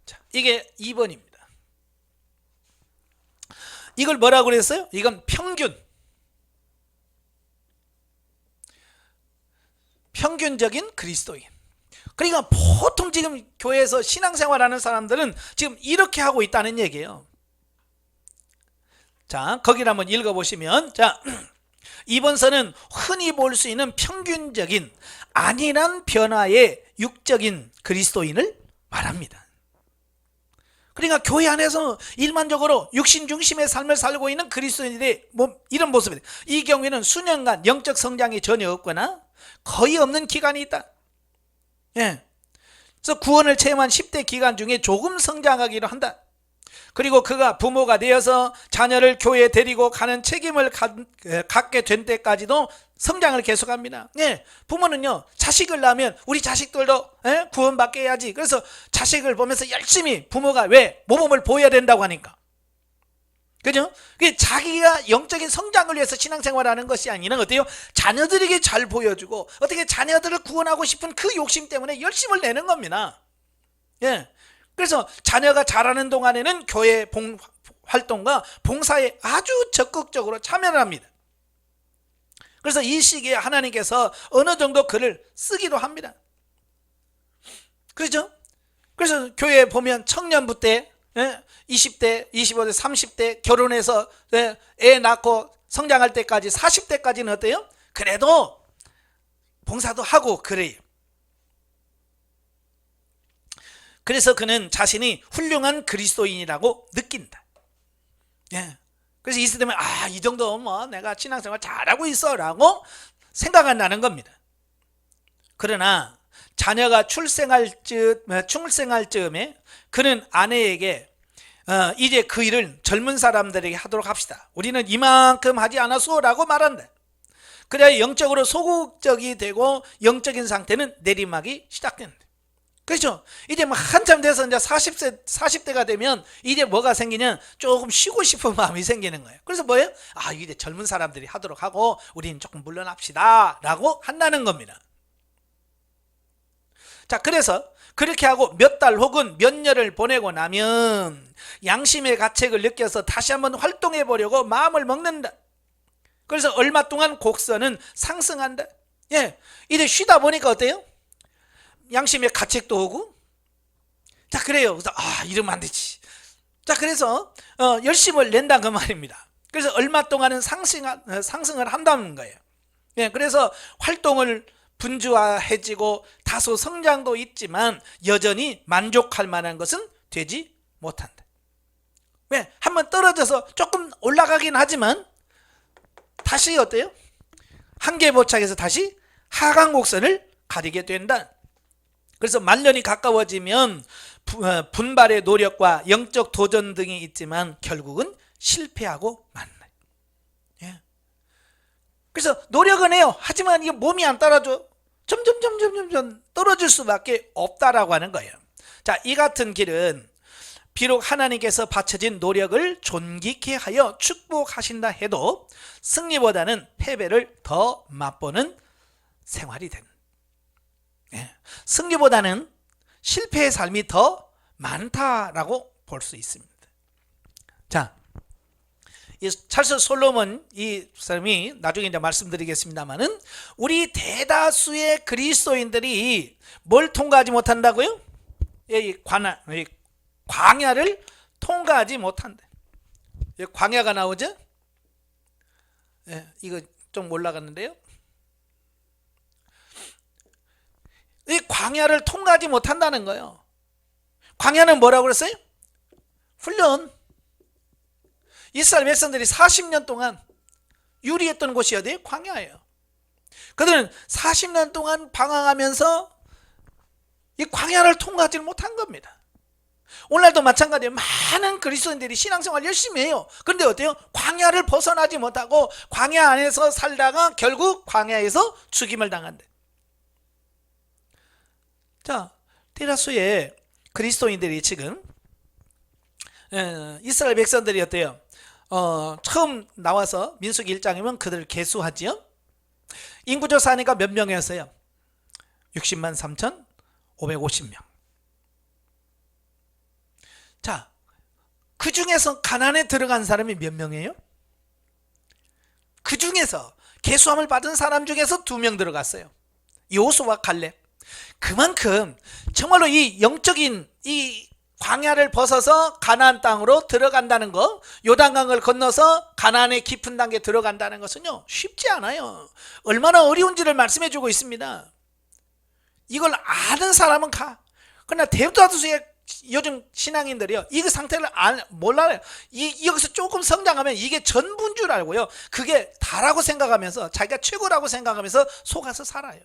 자, 이게 2번입니다. 이걸 뭐라고 그랬어요? 이건 평균적인 그리스도인. 그러니까 보통 지금 교회에서 신앙생활하는 사람들은 지금 이렇게 하고 있다는 얘기예요. 자, 거기를 한번 읽어보시면, 자, 2번서는 흔히 볼 수 있는 평균적인 안일한 변화의 육적인 그리스도인을 말합니다. 그러니까 교회 안에서 일반적으로 육신 중심의 삶을 살고 있는 그리스도인들의 이런 모습이에요. 이 경우에는 수년간 영적 성장이 전혀 없거나 거의 없는 기간이 있다. 예. 그래서 구원을 체험한 10대 기간 중에 조금 성장하기로 한다. 그리고 그가 부모가 되어서 자녀를 교회에 데리고 가는 책임을 갖게 된 때까지도 성장을 계속합니다. 예, 부모는요, 자식을 낳으면 우리 자식들도 구원받게 해야지. 그래서 자식을 보면서 열심히 부모가 왜 모범을 보여야 된다고 하니까. 그죠? 자기가 영적인 성장을 위해서 신앙생활하는 것이 아니라 어때요? 자녀들에게 잘 보여주고 어떻게 자녀들을 구원하고 싶은 그 욕심 때문에 열심을 내는 겁니다. 예. 그래서 자녀가 자라는 동안에는 교회 활동과 봉사에 아주 적극적으로 참여를 합니다. 그래서 이 시기에 하나님께서 어느 정도 글을 쓰기도 합니다. 그렇죠? 그래서 교회에 보면 청년부 때 20대, 25대, 30대 결혼해서 애 낳고 성장할 때까지 40대까지는 어때요? 그래도 봉사도 하고 그래요. 그래서 그는 자신이 훌륭한 그리스도인이라고 느낀다. 예. 그래서 있을 때면 이 정도 내가 신앙생활 잘하고 있어 라고 생각한다는 겁니다. 그러나 자녀가 출생할 즈음에 그는 아내에게 이제 그 일을 젊은 사람들에게 하도록 합시다. 우리는 이만큼 하지 않았소 라고 말한다. 그래야 영적으로 소극적이 되고 영적인 상태는 내리막이 시작된다. 그렇죠? 이제 한참 돼서 이제 40대가 되면 이제 뭐가 생기냐? 조금 쉬고 싶은 마음이 생기는 거예요. 그래서 뭐예요? 이제 젊은 사람들이 하도록 하고 우리는 조금 물러납시다 라고 한다는 겁니다. 자, 그래서 그렇게 하고 몇 달 혹은 몇 년을 보내고 나면 양심의 가책을 느껴서 다시 한번 활동해 보려고 마음을 먹는다. 그래서 얼마 동안 곡선은 상승한다. 예, 이제 쉬다 보니까 어때요? 양심의 가책도 오고, 자, 그래요. 그래서 이러면 안 되지. 자, 그래서 열심을 낸다 그 말입니다. 그래서 얼마 동안은 상승을 한다는 거예요. 예, 그래서 활동을 분주화해지고 다소 성장도 있지만 여전히 만족할 만한 것은 되지 못한다. 왜? 한번 떨어져서 조금 올라가긴 하지만 다시 어때요? 한계 포착에서 다시 하강 곡선을 가리게 된다. 그래서 만년이 가까워지면 분발의 노력과 영적 도전 등이 있지만 결국은 실패하고 만나요. 예. 그래서 노력은 해요. 하지만 이게 몸이 안 따라줘. 점점 떨어질 수밖에 없다라고 하는 거예요. 자, 이 같은 길은 비록 하나님께서 바쳐진 노력을 존귀케 하여 축복하신다 해도 승리보다는 패배를 더 맛보는 생활이 된다. 예. 승리보다는 실패의 삶이 더 많다라고 볼 수 있습니다. 자, 이 찰스 솔로몬 이 사람이 나중에 이제 말씀드리겠습니다만은 우리 대다수의 그리스도인들이 뭘 통과하지 못한다고요? 이 광야를 통과하지 못한다. 광야가 나오죠? 예, 이거 좀 올라갔는데요. 이 광야를 통과하지 못한다는 거예요. 광야는 뭐라고 그랬어요? 훈련. 이스라엘 백성들이 40년 동안 유리했던 곳이 어디예요? 광야예요. 그들은 40년 동안 방황하면서 이 광야를 통과하지 못한 겁니다. 오늘날도 마찬가지예요. 많은 그리스도인들이 신앙생활 열심히 해요. 그런데 어때요? 광야를 벗어나지 못하고 광야 안에서 살다가 결국 광야에서 죽임을 당한대. 자, 대다수의 그리스도인들이 지금 이스라엘 백성들이 어때요? 처음 나와서 민수기 1장이면 그들을 계수하지요. 인구조사하니까 몇 명이었어요? 60만 3,550명. 자, 그 중에서 가나안에 들어간 사람이 몇 명이에요? 그 중에서 계수함을 받은 사람 중에서 2명 들어갔어요. 여호수아와 갈렙. 그만큼 정말로 이 영적인 이 광야를 벗어서 가나안 땅으로 들어간다는 거, 요단강을 건너서 가나안의 깊은 단계에 들어간다는 것은요 쉽지 않아요. 얼마나 어려운지를 말씀해 주고 있습니다. 이걸 아는 사람은 가. 그러나 대다수의 요즘 신앙인들이요 이 상태를 몰라요. 여기서 조금 성장하면 이게 전부인 줄 알고요 그게 다라고 생각하면서 자기가 최고라고 생각하면서 속아서 살아요.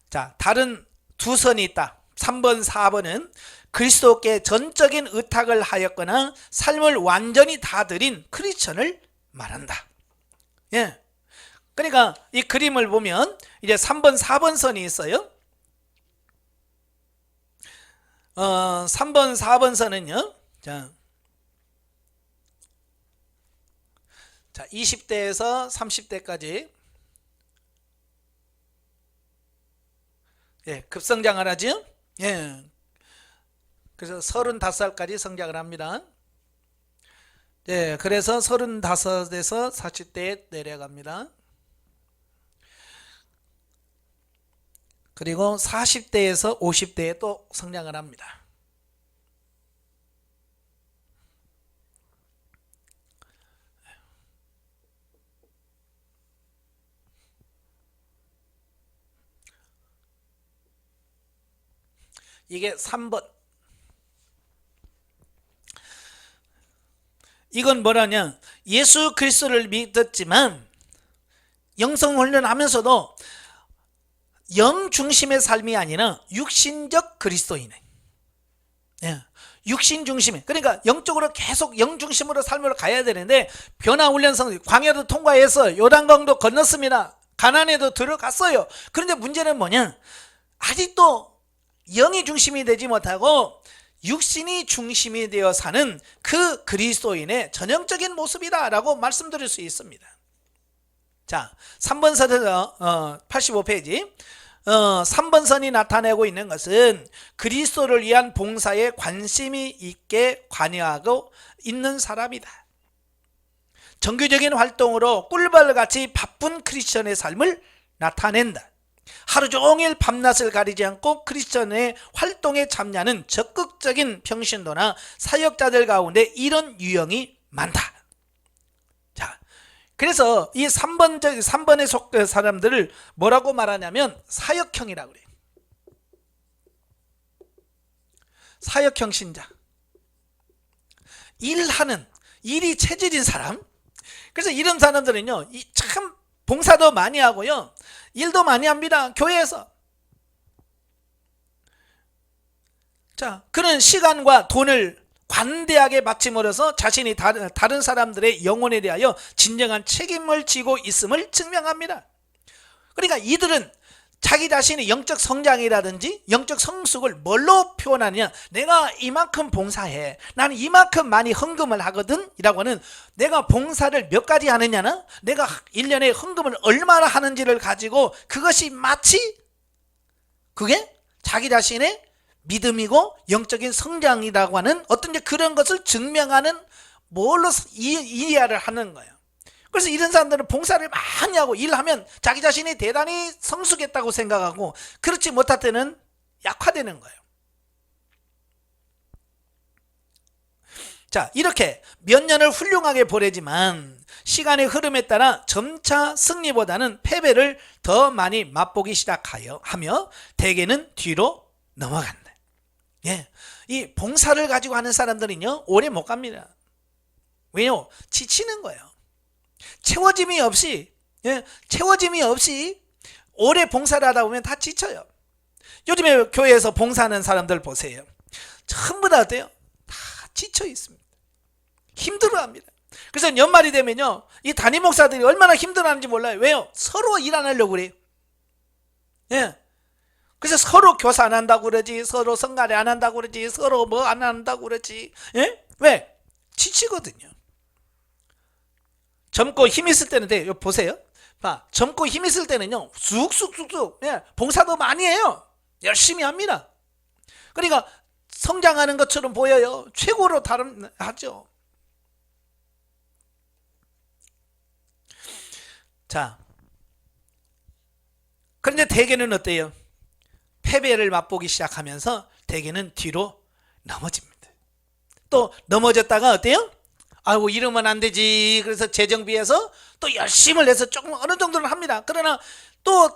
자, 다른 두 선이 있다. 3번, 4번은 그리스도께 전적인 의탁을 하였거나 삶을 완전히 다 드린 크리스천을 말한다. 예. 그러니까 이 그림을 보면 이제 3번, 4번 선이 있어요. 3번, 4번 선은요. 자, 20대에서 30대까지 예, 급성장을 하죠. 예. 그래서 35살까지 성장을 합니다. 예, 그래서 35에서 40대에 내려갑니다. 그리고 40대에서 50대에 또 성장을 합니다. 이게 3번. 이건 뭐라냐? 예수 그리스도를 믿었지만 영성 훈련하면서도 영 중심의 삶이 아니라 육신적 그리스도인에. 예. 육신 중심에. 그러니까 영적으로 계속 영 중심으로 삶을 가야 되는데 변화 훈련성 광야도 통과해서 요단강도 건넜습니다. 가나안에도 들어갔어요. 그런데 문제는 뭐냐? 아직도 영이 중심이 되지 못하고 육신이 중심이 되어 사는 그 그리스도인의 전형적인 모습이다라고 말씀드릴 수 있습니다. 자, 3번 선에서 85페이지 3번 선이 나타내고 있는 것은 그리스도를 위한 봉사에 관심이 있게 관여하고 있는 사람이다. 정규적인 활동으로 꿀벌같이 바쁜 크리스천의 삶을 나타낸다. 하루 종일 밤낮을 가리지 않고 크리스천의 활동에 참여하는 적극적인 평신도나 사역자들 가운데 이런 유형이 많다. 자, 그래서 이 3번의 사람들을 뭐라고 말하냐면 사역형이라고 그래요. 사역형 신자. 일이 체질인 사람. 그래서 이런 사람들은요, 참 봉사도 많이 하고요, 일도 많이 합니다. 교회에서. 자, 그런 시간과 돈을 관대하게 바침으로써 자신이 다른 사람들의 영혼에 대하여 진정한 책임을 지고 있음을 증명합니다. 그러니까 이들은 자기 자신의 영적 성장이라든지 영적 성숙을 뭘로 표현하느냐, 내가 이만큼 봉사해, 나는 이만큼 많이 헌금을 하거든 이라고 하는, 내가 봉사를 몇 가지 하느냐는 내가 1년에 헌금을 얼마나 하는지를 가지고, 그것이 마치 그게 자기 자신의 믿음이고 영적인 성장이라고 하는 어떤 그런 것을 증명하는 뭘로 이해를 하는 거예요. 그래서 이런 사람들은 봉사를 많이 하고 일하면 자기 자신이 대단히 성숙했다고 생각하고, 그렇지 못할 때는 약화되는 거예요. 자, 이렇게 몇 년을 훌륭하게 보내지만 시간의 흐름에 따라 점차 승리보다는 패배를 더 많이 맛보기 시작하며 대개는 뒤로 넘어간다. 예, 이 봉사를 가지고 하는 사람들은요, 오래 못 갑니다. 왜요? 지치는 거예요. 채워짐이 없이 오래 봉사를 하다 보면 다 지쳐요. 요즘에 교회에서 봉사하는 사람들 보세요. 전부 다 어때요? 다 지쳐 있습니다. 힘들어합니다. 그래서 연말이 되면요, 이 담임 목사들이 얼마나 힘들어하는지 몰라요. 왜요? 서로 일 안 하려고 그래요. 예. 그래서 서로 교사 안 한다고 그러지, 서로 성가대 안 한다고 그러지, 서로 뭐 안 한다고 그러지. 예? 왜? 지치거든요. 젊고 힘 있을 때는 돼요. 보세요. 젊고 힘 있을 때는요, 쑥쑥쑥쑥, 예, 봉사도 많이 해요. 열심히 합니다. 그러니까 성장하는 것처럼 보여요. 최고로 하죠. 자, 그런데 대개는 어때요? 패배를 맛보기 시작하면서 대개는 뒤로 넘어집니다. 또 넘어졌다가 어때요? 아이고, 이러면 안 되지. 그래서 재정비해서 또 열심을 해서 조금 어느 정도는 합니다. 그러나 또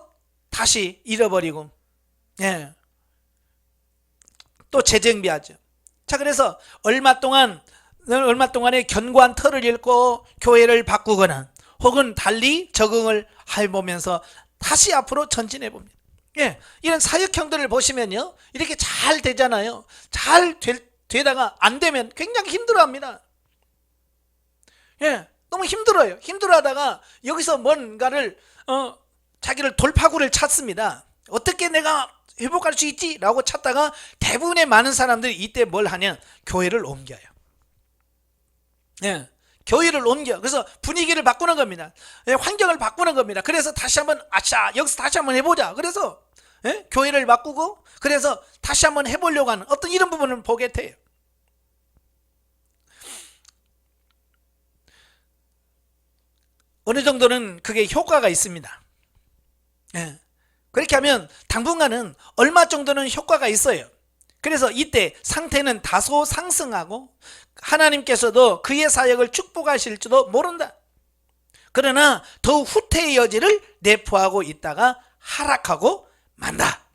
다시 잃어버리고, 예, 또 재정비하죠. 자, 그래서 얼마 동안의 견고한 틀을 잃고 교회를 바꾸거나 혹은 달리 적응을 해보면서 다시 앞으로 전진해 봅니다. 예, 이런 사역형들을 보시면요, 이렇게 잘 되잖아요. 잘 되다가 안 되면 굉장히 힘들어합니다. 예, 너무 힘들어요. 힘들어하다가 여기서 뭔가를 자기를 돌파구를 찾습니다. 어떻게 내가 회복할 수 있지? 라고 찾다가 대부분의 많은 사람들이 이때 뭘 하냐? 교회를 옮겨요. 예, 교회를 옮겨. 그래서 분위기를 바꾸는 겁니다. 예, 환경을 바꾸는 겁니다. 그래서 다시 한번 여기서 다시 한번 해보자. 그래서 예? 교회를 바꾸고, 그래서 다시 한번 해보려고 하는 어떤 이런 부분을 보게 돼요. 어느 정도는 그게 효과가 있습니다. 예. 그렇게 하면 당분간은 얼마 정도는 효과가 있어요. 그래서 이때 상태는 다소 상승하고 하나님께서도 그의 사역을 축복하실지도 모른다. 그러나 더 후퇴의 여지를 내포하고 있다가 하락하고 만다.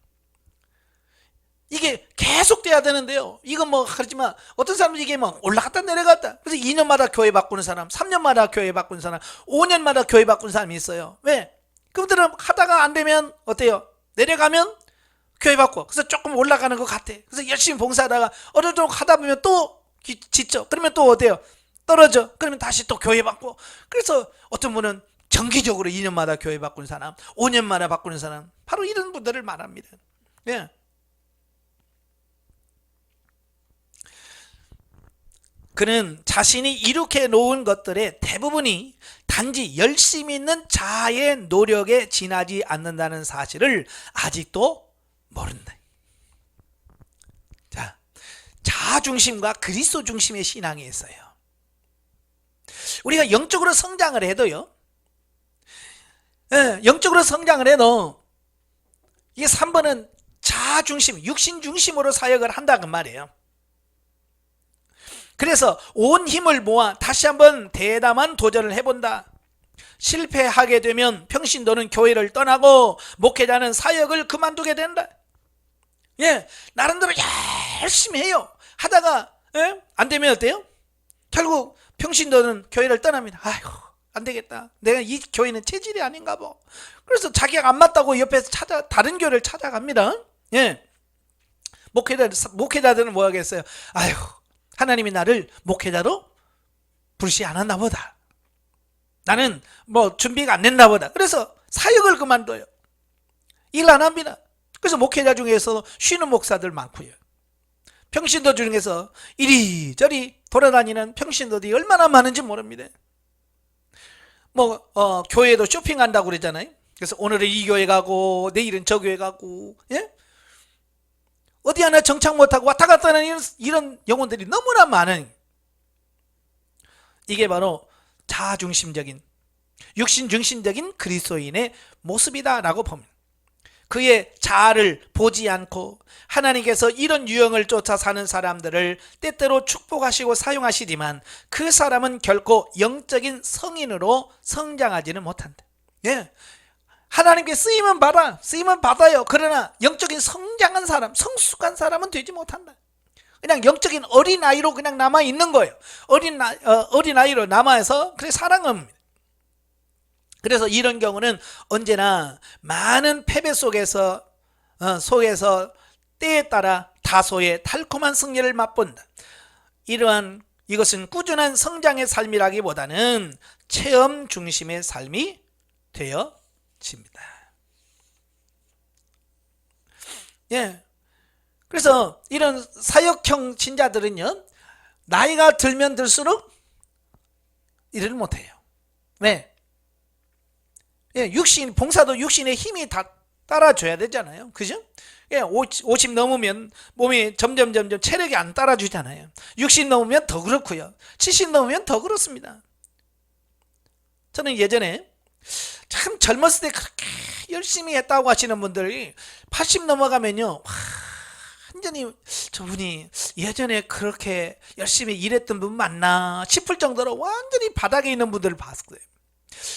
이게 계속 돼야 되는데요, 이건 뭐 그렇지만 어떤 사람은 이게 뭐 올라갔다 내려갔다. 그래서 2년마다 교회 바꾸는 사람, 3년마다 교회 바꾸는 사람, 5년마다 교회 바꾸는 사람이 있어요. 왜? 그분들은 하다가 안 되면 어때요? 내려가면 교회 바꿔. 그래서 조금 올라가는 것 같아. 그래서 열심히 봉사하다가 어느 정도 하다 보면 또 지쳐. 그러면 또 어때요? 떨어져. 그러면 다시 또 교회 바꿔. 그래서 어떤 분은 정기적으로 2년마다 교회 바꾸는 사람, 5년마다 바꾸는 사람, 바로 이런 분들을 말합니다. 예. 그는 자신이 이룩해 놓은 것들의 대부분이 단지 열심히 있는 자아의 노력에 지나지 않는다는 사실을 아직도 모른다. 자, 자아 중심과 그리스도 중심의 신앙이 있어요. 우리가 영적으로 성장을 해도요, 예, 영적으로 성장을 해도 이게 3번은 자아 중심, 육신 중심으로 사역을 한다는 말이에요. 그래서 온 힘을 모아 다시 한번 대담한 도전을 해본다. 실패하게 되면 평신도는 교회를 떠나고 목회자는 사역을 그만두게 된다. 예, 나름대로 열심히 해요. 하다가 안 되면 어때요? 결국 평신도는 교회를 떠납니다. 아이고, 안 되겠다. 내가 이 교회는 체질이 아닌가 봐. 그래서 자기가 안 맞다고 옆에서 다른 교회를 찾아갑니다. 예, 목회자들은 뭐 하겠어요? 아유, 하나님이 나를 목회자로 부르시 않았나 보다. 나는 뭐 준비가 안 됐나 보다. 그래서 사역을 그만둬요. 일 안 합니다. 그래서 목회자 중에서 쉬는 목사들 많고요. 평신도 중에서 이리저리 돌아다니는 평신도들이 얼마나 많은지 모릅니다. 교회도 쇼핑한다고 그러잖아요. 그래서 오늘은 이 교회 가고 내일은 저 교회 가고, 예? 어디 하나 정착 못하고 왔다 갔다 하는 이런 영혼들이 너무나 많은, 이게 바로 자아중심적인, 육신중심적인 그리스도인의 모습이다라고 봅니다. 그의 자아를 보지 않고 하나님께서 이런 유형을 쫓아 사는 사람들을 때때로 축복하시고 사용하시지만 그 사람은 결코 영적인 성인으로 성장하지는 못한다. 예, 하나님께 쓰임은 받아요. 그러나 영적인 성장한 사람, 성숙한 사람은 되지 못한다. 그냥 영적인 어린아이로 그냥 남아있는 거예요. 어린아이로 남아서 그래 사랑합니다. 그래서 이런 경우는 언제나 많은 패배 속에서 때에 따라 다소의 달콤한 승리를 맛본다. 이것은 꾸준한 성장의 삶이라기보다는 체험 중심의 삶이 되어집니다. 예. 그래서 이런 사역형 신자들은요, 나이가 들면 들수록 일을 못해요. 왜? 예, 봉사도 육신의 힘이 다 따라줘야 되잖아요. 그죠? 예, 50 넘으면 몸이 점점 체력이 안 따라주잖아요. 60 넘으면 더 그렇고요. 70 넘으면 더 그렇습니다. 저는 예전에 참 젊었을 때 그렇게 열심히 했다고 하시는 분들이 80 넘어가면요, 완전히 저분이 예전에 그렇게 열심히 일했던 분 맞나 싶을 정도로 완전히 바닥에 있는 분들을 봤어요.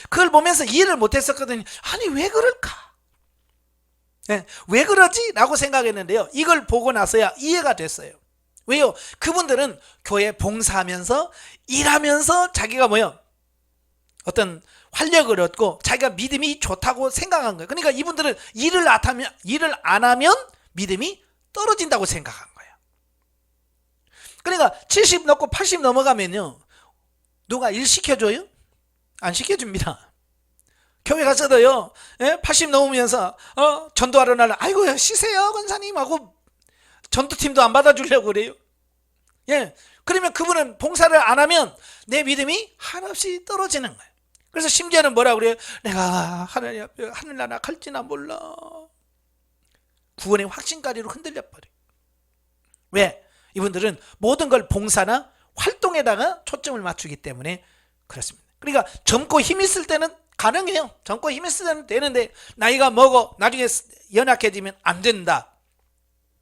그걸 보면서 이해를 못했었거든요. 아니, 왜 그럴까? 네, 왜 그러지? 라고 생각했는데요, 이걸 보고 나서야 이해가 됐어요. 왜요? 그분들은 교회 봉사하면서 일하면서 자기가 어떤 활력을 얻고 자기가 믿음이 좋다고 생각한 거예요. 그러니까 이분들은 일을 안 하면 믿음이 떨어진다고 생각한 거예요. 그러니까 70 넘고 80 넘어가면요, 누가 일 시켜줘요? 안 시켜줍니다. 교회 가서도요, 80 넘으면서 전도하러 나를 아이고 쉬세요 권사님 하고 전도팀도 안 받아주려고 그래요. 예, 그러면 그분은 봉사를 안 하면 내 믿음이 한없이 떨어지는 거예요. 그래서 심지어는 뭐라 그래요? 내가 하나님 앞에 하늘나라 갈지나 몰라. 구원의 확신까지로 흔들려 버려요. 왜? 이분들은 모든 걸 봉사나 활동에다가 초점을 맞추기 때문에 그렇습니다. 그러니까 젊고 힘 있을 때는 가능해요. 젊고 힘 있을 때는 되는데 나이가 먹어 나중에 연약해지면 안 된다.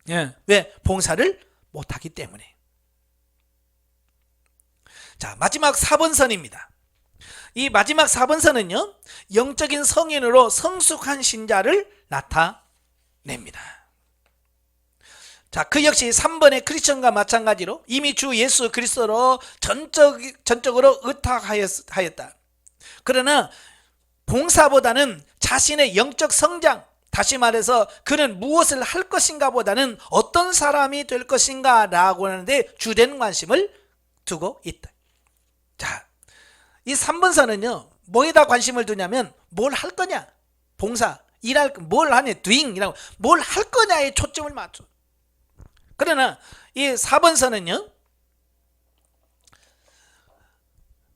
예. 왜? 봉사를 못하기 때문에. 자, 마지막 4번선입니다. 이 마지막 4번선은요, 영적인 성인으로 성숙한 신자를 나타냅니다. 자, 그 역시 3번의 크리스천과 마찬가지로 이미 주 예수 그리스도로 전적으로 의탁하였다. 그러나 봉사보다는 자신의 영적 성장, 다시 말해서 그는 무엇을 할 것인가 보다는 어떤 사람이 될 것인가 라고 하는데 주된 관심을 두고 있다. 자, 이 3번선은요, 뭐에다 관심을 두냐면 뭘 할 거냐, 봉사, 뭘 하냐, doing이라고 뭘 할 거냐에 초점을 맞춰. 그러나 이 4번선은요,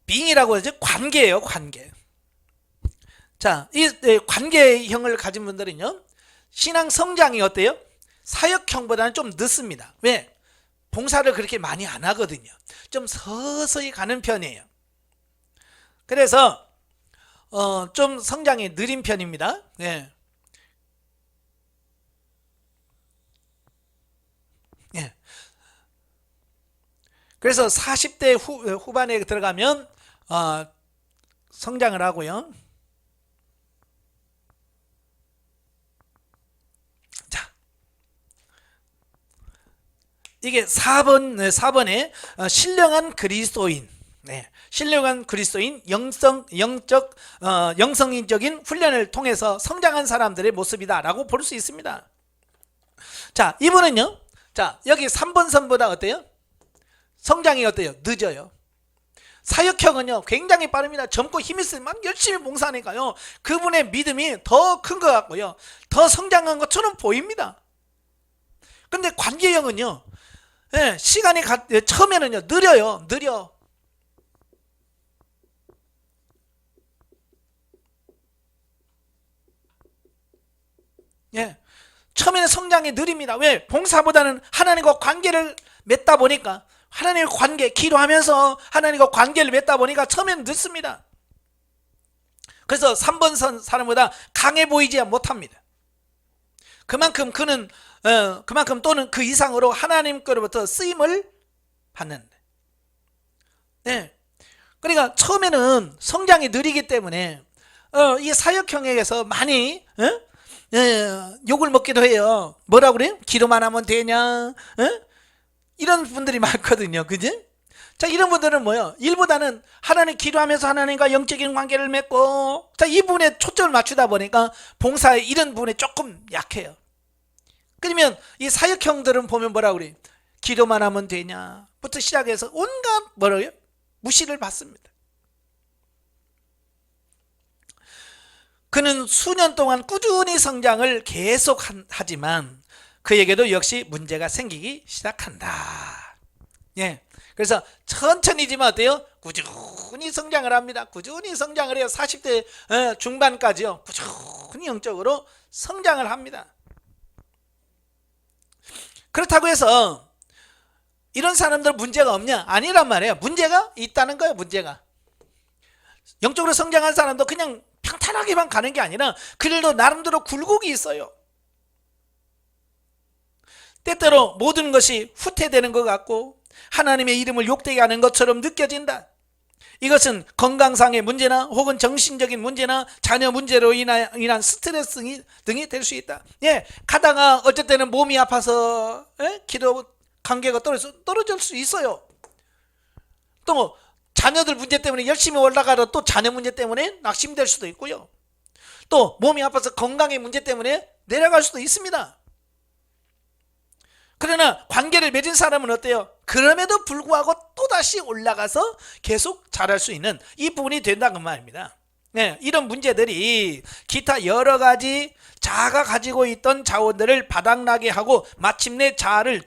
being이라고 하죠. 관계예요, 관계. 자, 이 관계형을 가진 분들은요, 신앙 성장이 어때요? 사역형보다는 좀 늦습니다. 왜? 봉사를 그렇게 많이 안 하거든요. 좀 서서히 가는 편이에요. 그래서 좀 성장이 느린 편입니다. 예. 예. 그래서 40대 후반에 들어가면 성장을 하고요. 자, 이게 4번에 신령한 그리스도인, 네, 신령한 그리스도인 영성인적인 훈련을 통해서 성장한 사람들의 모습이다라고 볼 수 있습니다. 자, 이분은요. 자, 여기 3번 선보다 어때요? 성장이 어때요? 늦어요. 사역형은요 굉장히 빠릅니다. 젊고 힘이 있으면 열심히 봉사하니까요 그분의 믿음이 더 큰 것 같고요, 더 성장한 것처럼 보입니다. 근데 관계형은요, 예, 시간이 처음에는요 느려. 예, 처음에는 성장이 느립니다. 왜? 봉사보다는 하나님과 관계를 맺다 보니까, 하나님과 관계, 기도하면서 하나님과 관계를 맺다 보니까 처음에는 늦습니다. 그래서 3번 선 사람보다 강해 보이지 못합니다. 그만큼 그는 그만큼 또는 그 이상으로 하나님께로부터 쓰임을 받는데, 네. 그러니까 처음에는 성장이 느리기 때문에 이 사역형에게서 많이 욕을 먹기도 해요. 뭐라고 그래요? 기도만 하면 되냐? 이런 분들이 많거든요. 그지? 자, 이런 분들은 뭐예요? 일보다는 하나님 기도하면서 하나님과 영적인 관계를 맺고, 자, 이 부분에 초점을 맞추다 보니까 봉사에 이런 부분에 조금 약해요. 그러면 이 사역형들은 보면 뭐라고 그래요? 기도만 하면 되냐? 부터 시작해서 온갖 뭐라고요? 무시를 받습니다. 그는 수년 동안 꾸준히 성장을 계속 하지만 그에게도 역시 문제가 생기기 시작한다. 예. 그래서 천천히지만 어때요? 꾸준히 성장을 합니다. 꾸준히 성장을 해요. 40대 중반까지요. 꾸준히 영적으로 성장을 합니다. 그렇다고 해서 이런 사람들 문제가 없냐? 아니란 말이에요. 문제가 있다는 거예요. 문제가. 영적으로 성장한 사람도 그냥 평탄하게만 가는 게 아니라 그들도 나름대로 굴곡이 있어요. 때때로 모든 것이 후퇴되는 것 같고 하나님의 이름을 욕되게 하는 것처럼 느껴진다. 이것은 건강상의 문제나 혹은 정신적인 문제나 자녀 문제로 인한 스트레스 등이 될 수 있다. 예, 가다가 어쩔 때는 몸이 아파서 기도 관계가 떨어질 수 있어요. 또 자녀들 문제 때문에 열심히 올라가도 또 자녀 문제 때문에 낙심될 수도 있고요. 또 몸이 아파서 건강의 문제 때문에 내려갈 수도 있습니다. 그러나 관계를 맺은 사람은 어때요? 그럼에도 불구하고 또다시 올라가서 계속 잘할 수 있는 이 부분이 된다는 말입니다. 네, 이런 문제들이 기타 여러 가지 자아가 가지고 있던 자원들을 바닥나게 하고 마침내 자아를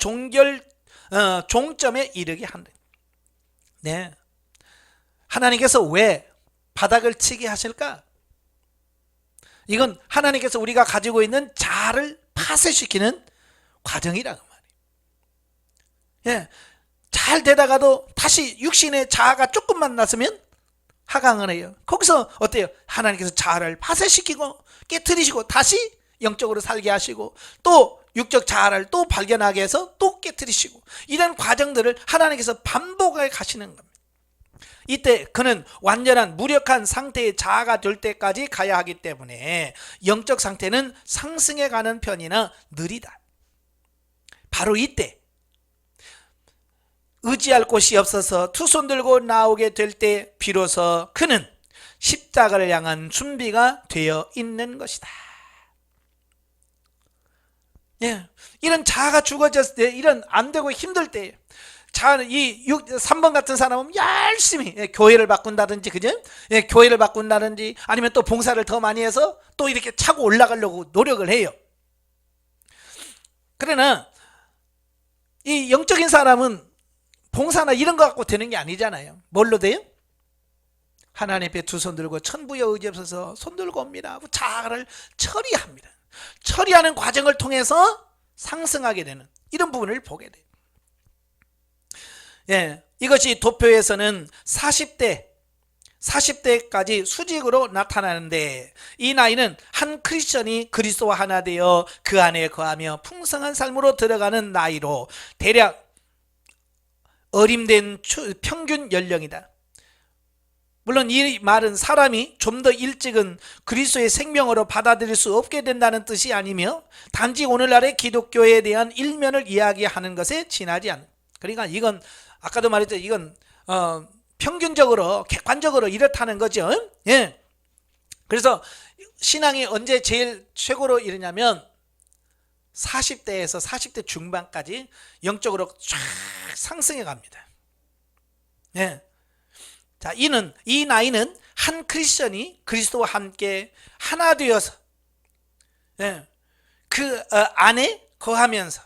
종점에 이르게 한다. 네, 하나님께서 왜 바닥을 치게 하실까? 이건 하나님께서 우리가 가지고 있는 자아를 파쇄시키는 과정이라고. 예, 잘 되다가도 다시 육신의 자아가 조금만 났으면 하강을 해요. 거기서 어때요? 하나님께서 자아를 파쇄시키고 깨트리시고 다시 영적으로 살게 하시고 또 육적 자아를 또 발견하게 해서 또 깨트리시고, 이런 과정들을 하나님께서 반복해 가시는 겁니다. 이때 그는 완전한 무력한 상태의 자아가 될 때까지 가야 하기 때문에 영적 상태는 상승해 가는 편이나 느리다. 바로 이때 의지할 곳이 없어서 두 손 들고 나오게 될 때 비로소 그는 십자가를 향한 준비가 되어 있는 것이다. 예, 이런 자아가 죽어졌을 때, 이런 안 되고 힘들 때, 이 3번 같은 사람은 열심히 교회를 바꾼다든지, 그죠? 예, 교회를 바꾼다든지 아니면 또 봉사를 더 많이 해서 또 이렇게 차고 올라가려고 노력을 해요. 그러나 이 영적인 사람은 봉사나 이런 거 갖고 되는 게 아니잖아요. 뭘로 돼요? 하나님 앞에 두 손 들고 천부여 의지 없어서 손 들고 옵니다. 자아를 처리합니다. 처리하는 과정을 통해서 상승하게 되는 이런 부분을 보게 돼요. 예, 이것이 도표에서는 40대까지 수직으로 나타나는데, 이 나이는 한 크리스천이 그리스도와 하나 되어 그 안에 거하며 풍성한 삶으로 들어가는 나이로 대략 어림된 평균 연령이다. 물론 이 말은 사람이 좀 더 일찍은 그리스도의 생명으로 받아들일 수 없게 된다는 뜻이 아니며 단지 오늘날의 기독교에 대한 일면을 이야기하는 것에 지나지 않는. 그러니까 이건 아까도 말했죠. 이건 평균적으로 객관적으로 이렇다는 거죠. 예. 그래서 신앙이 언제 제일 최고로 이르냐면 40대에서 40대 중반까지 영적으로 쫙 상승해 갑니다. 예. 자, 이 나이는 한 크리스천이 그리스도와 함께 하나 되어서, 예, 그 안에 거하면서,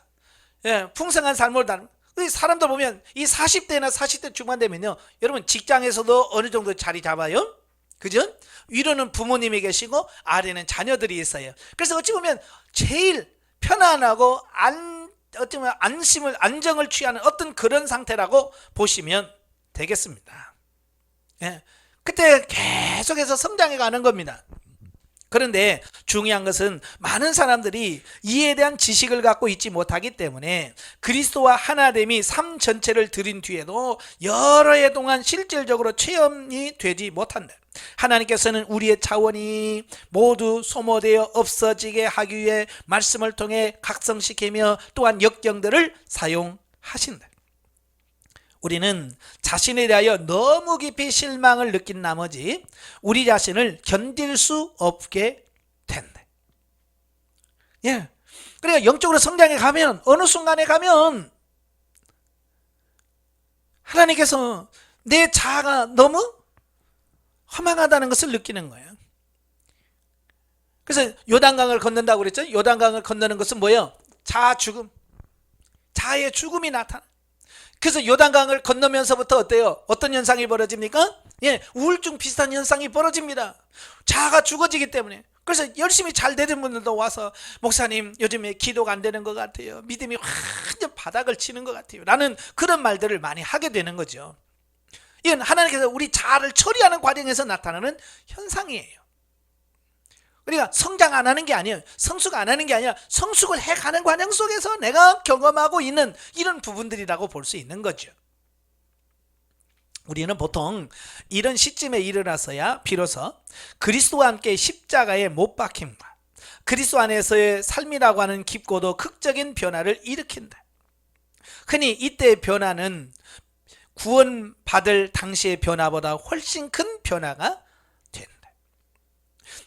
예, 풍성한 삶을 다는. 사람들 보면 이 40대나 40대 중반 되면요, 여러분 직장에서도 어느 정도 자리 잡아요. 그죠? 위로는 부모님이 계시고 아래는 자녀들이 있어요. 그래서 어찌 보면 제일 편안하고 어쩌면 안정을 취하는 어떤 그런 상태라고 보시면 되겠습니다. 예, 그때 계속해서 성장해 가는 겁니다. 그런데 중요한 것은 많은 사람들이 이에 대한 지식을 갖고 있지 못하기 때문에 그리스도와 하나됨이 삶 전체를 들인 뒤에도 여러 해 동안 실질적으로 체험이 되지 못한다. 하나님께서는 우리의 차원이 모두 소모되어 없어지게 하기 위해 말씀을 통해 각성시키며 또한 역경들을 사용하신다. 우리는 자신에 대하여 너무 깊이 실망을 느낀 나머지 우리 자신을 견딜 수 없게 된다. 예. 그러니까 영적으로 성장해 가면 어느 순간에 가면 하나님께서 내 자아가 너무 허망하다는 것을 느끼는 거예요. 그래서 요단강을 건넌다고 그랬죠. 요단강을 건너는 것은 뭐예요? 자아 죽음, 자아의 죽음이 나타나. 그래서 요단강을 건너면서부터 어때요? 어떤 현상이 벌어집니까? 예, 우울증 비슷한 현상이 벌어집니다. 자아가 죽어지기 때문에. 그래서 열심히 잘 되는 분들도 와서 목사님 요즘에 기도가 안 되는 것 같아요. 믿음이 완전 바닥을 치는 것 같아요. 라는 그런 말들을 많이 하게 되는 거죠. 이건 하나님께서 우리 자아를 처리하는 과정에서 나타나는 현상이에요. 그러니까 성장 안 하는 게 아니에요. 성숙 안 하는 게 아니라 성숙을 해가는 과정 속에서 내가 경험하고 있는 이런 부분들이라고 볼 수 있는 거죠. 우리는 보통 이런 시점에 일어나서야 비로소 그리스도와 함께 십자가에 못 박힘과 그리스도 안에서의 삶이라고 하는 깊고도 극적인 변화를 일으킨다. 흔히 이때의 변화는 구원받을 당시의 변화보다 훨씬 큰 변화가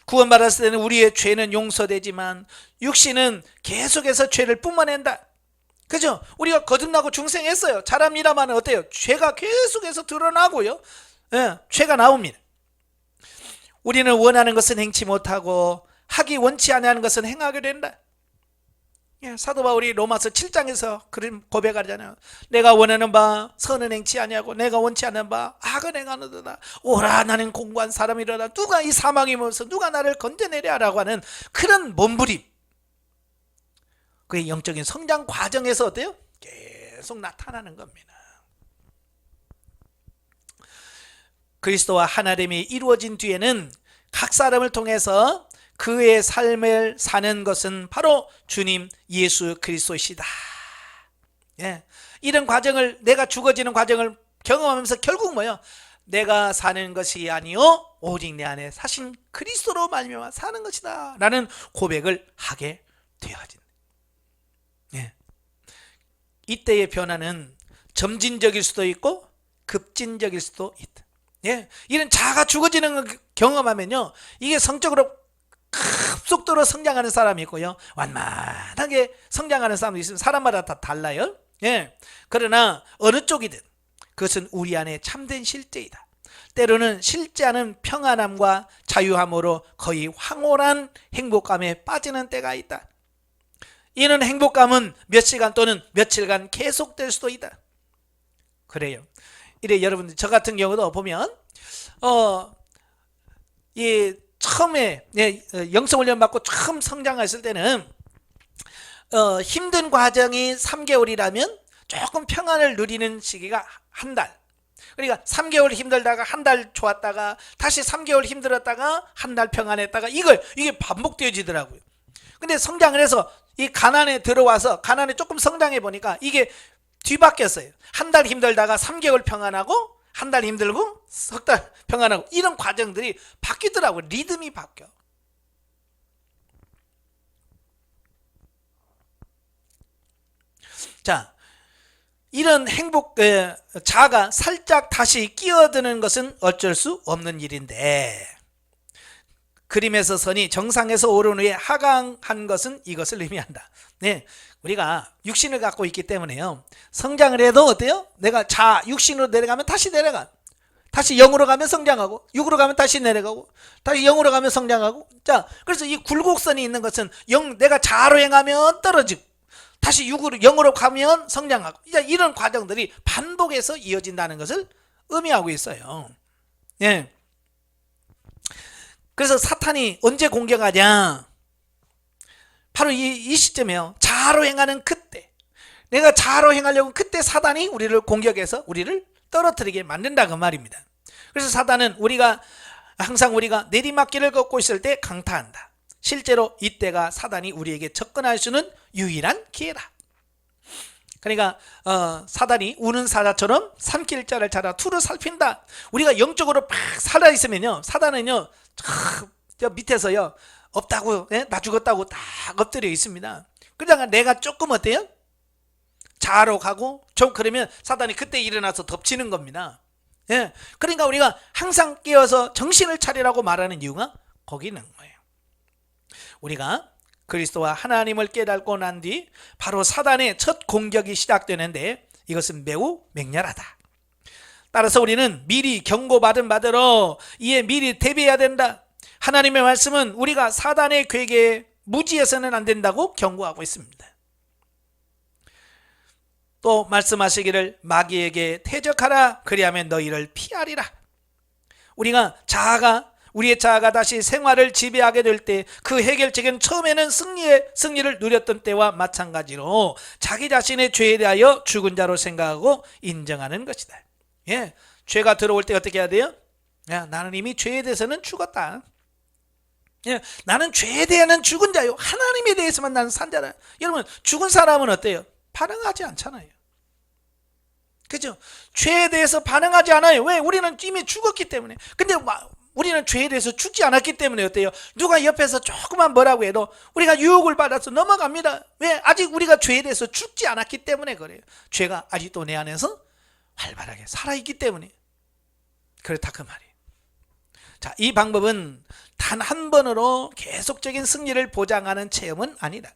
구원받았을 때는 우리의 죄는 용서되지만 육신은 계속해서 죄를 뿜어낸다. 그죠? 우리가 거듭나고 중생했어요. 사람이라면 어때요? 죄가 계속해서 드러나고요. 예, 죄가 나옵니다. 우리는 원하는 것은 행치 못하고 하기 원치 아니하는 것은 행하게 된다. 예, 사도 바울이 로마서 7장에서 그런 고백하잖아요. 내가 원하는 바 선은 행치 아니하고 내가 원치 않는 바 악은 행하노도다. 오라 나는 공고한 사람이로다. 누가 이 사망이 무엇서 누가 나를 건져내랴 라고 하는 그런 몸부림. 그게 영적인 성장 과정에서 어때요? 계속 나타나는 겁니다. 그리스도와 하나됨이 이루어진 뒤에는 각 사람을 통해서 그의 삶을 사는 것은 바로 주님 예수 그리스도시다. 예, 이런 과정을 내가 죽어지는 과정을 경험하면서 결국 뭐예요? 내가 사는 것이 아니요 오직 내 안에 사신 그리스도로 말미암아 사는 것이다 라는 고백을 하게 되어진다. 예, 이때의 변화는 점진적일 수도 있고 급진적일 수도 있다. 예, 이런 자아가 죽어지는 걸 경험하면요 이게 성적으로 급속도로 성장하는 사람이 있고요 완만하게 성장하는 사람도 있으면 사람마다 다 달라요. 예, 그러나 어느 쪽이든 그것은 우리 안에 참된 실제이다. 때로는 실제하는 평안함과 자유함으로 거의 황홀한 행복감에 빠지는 때가 있다. 이런 행복감은 몇 시간 또는 며칠간 계속될 수도 있다. 그래요. 이래 여러분들 저 같은 경우도 보면 이 처음에 영성훈련 받고 처음 성장했을 때는 힘든 과정이 3개월이라면 조금 평안을 누리는 시기가 한 달. 그러니까 3개월 힘들다가 한 달 좋았다가 다시 3개월 힘들었다가 한 달 평안했다가 이게 반복되어지더라고요. 근데 성장을 해서 이 가난에 들어와서 가난에 조금 성장해 보니까 이게 뒤바뀌었어요. 한 달 힘들다가 3개월 평안하고, 한 달 힘들고 석 달 평안하고, 이런 과정들이 바뀌더라고요. 리듬이 바뀌어. 자, 이런 자아가 살짝 다시 끼어드는 것은 어쩔 수 없는 일인데, 그림에서 선이 정상에서 오른 후에 하강한 것은 이것을 의미한다. 네, 우리가 육신을 갖고 있기 때문에요, 성장을 해도 어때요? 내가 육신으로 내려가면 다시 내려가, 다시 영으로 가면 성장하고, 육으로 가면 다시 내려가고, 다시 영으로 가면 성장하고. 자, 그래서 이 굴곡선이 있는 것은 내가 자아로 행하면 떨어지고, 다시 영으로 가면 성장하고, 이런 과정들이 반복해서 이어진다는 것을 의미하고 있어요. 예. 그래서 사탄이 언제 공격하냐? 바로 이 시점이에요. 자아로 행하는 그때, 내가 자아로 행하려고 그때 사단이 우리를 공격해서 우리를 떨어뜨리게 만든다, 그 말입니다. 그래서 사단은 항상 우리가 내리막길을 걷고 있을 때 강타한다. 실제로 이때가 사단이 우리에게 접근할 수 있는 유일한 기회다. 그러니까 사단이 우는 사자처럼 산길자를 찾아 투를 살핀다. 우리가 영적으로 팍 살아있으면요, 사단은요 저 밑에서요 없다고, 나 죽었다고 딱 엎드려 있습니다. 그러다가 내가 조금 어때요? 자아로 가고 좀 그러면 사단이 그때 일어나서 덮치는 겁니다. 예, 그러니까 우리가 항상 깨어서 정신을 차리라고 말하는 이유가 거기 있는 거예요. 우리가 그리스도와 하나님을 깨닫고 난 뒤 바로 사단의 첫 공격이 시작되는데, 이것은 매우 맹렬하다. 따라서 우리는 미리 경고받은 바대로 이에 미리 대비해야 된다. 하나님의 말씀은 우리가 사단의 괴계에 무지해서는 안 된다고 경고하고 있습니다. 또 말씀하시기를 마귀에게 퇴적하라, 그리하면 너희를 피하리라. 우리의 자아가 다시 생활을 지배하게 될 때, 그 해결책은 처음에는 승리를 누렸던 때와 마찬가지로 자기 자신의 죄에 대하여 죽은 자로 생각하고 인정하는 것이다. 예, 죄가 들어올 때 어떻게 해야 돼요? 나는 이미 죄에 대해서는 죽었다. 예, 나는 죄에 대해서는 죽은 자요, 하나님에 대해서만 나는 산 자다. 여러분, 죽은 사람은 어때요? 반응하지 않잖아요. 그죠? 죄에 대해서 반응하지 않아요. 왜? 우리는 이미 죽었기 때문에. 근데 우리는 죄에 대해서 죽지 않았기 때문에 어때요? 누가 옆에서 조금만 뭐라고 해도 우리가 유혹을 받아서 넘어갑니다. 왜? 아직 우리가 죄에 대해서 죽지 않았기 때문에 그래요. 죄가 아직도 내 안에서 활발하게 살아있기 때문에 그렇다, 그 말이에요. 자, 이 방법은 단 한 번으로 계속적인 승리를 보장하는 체험은 아니다.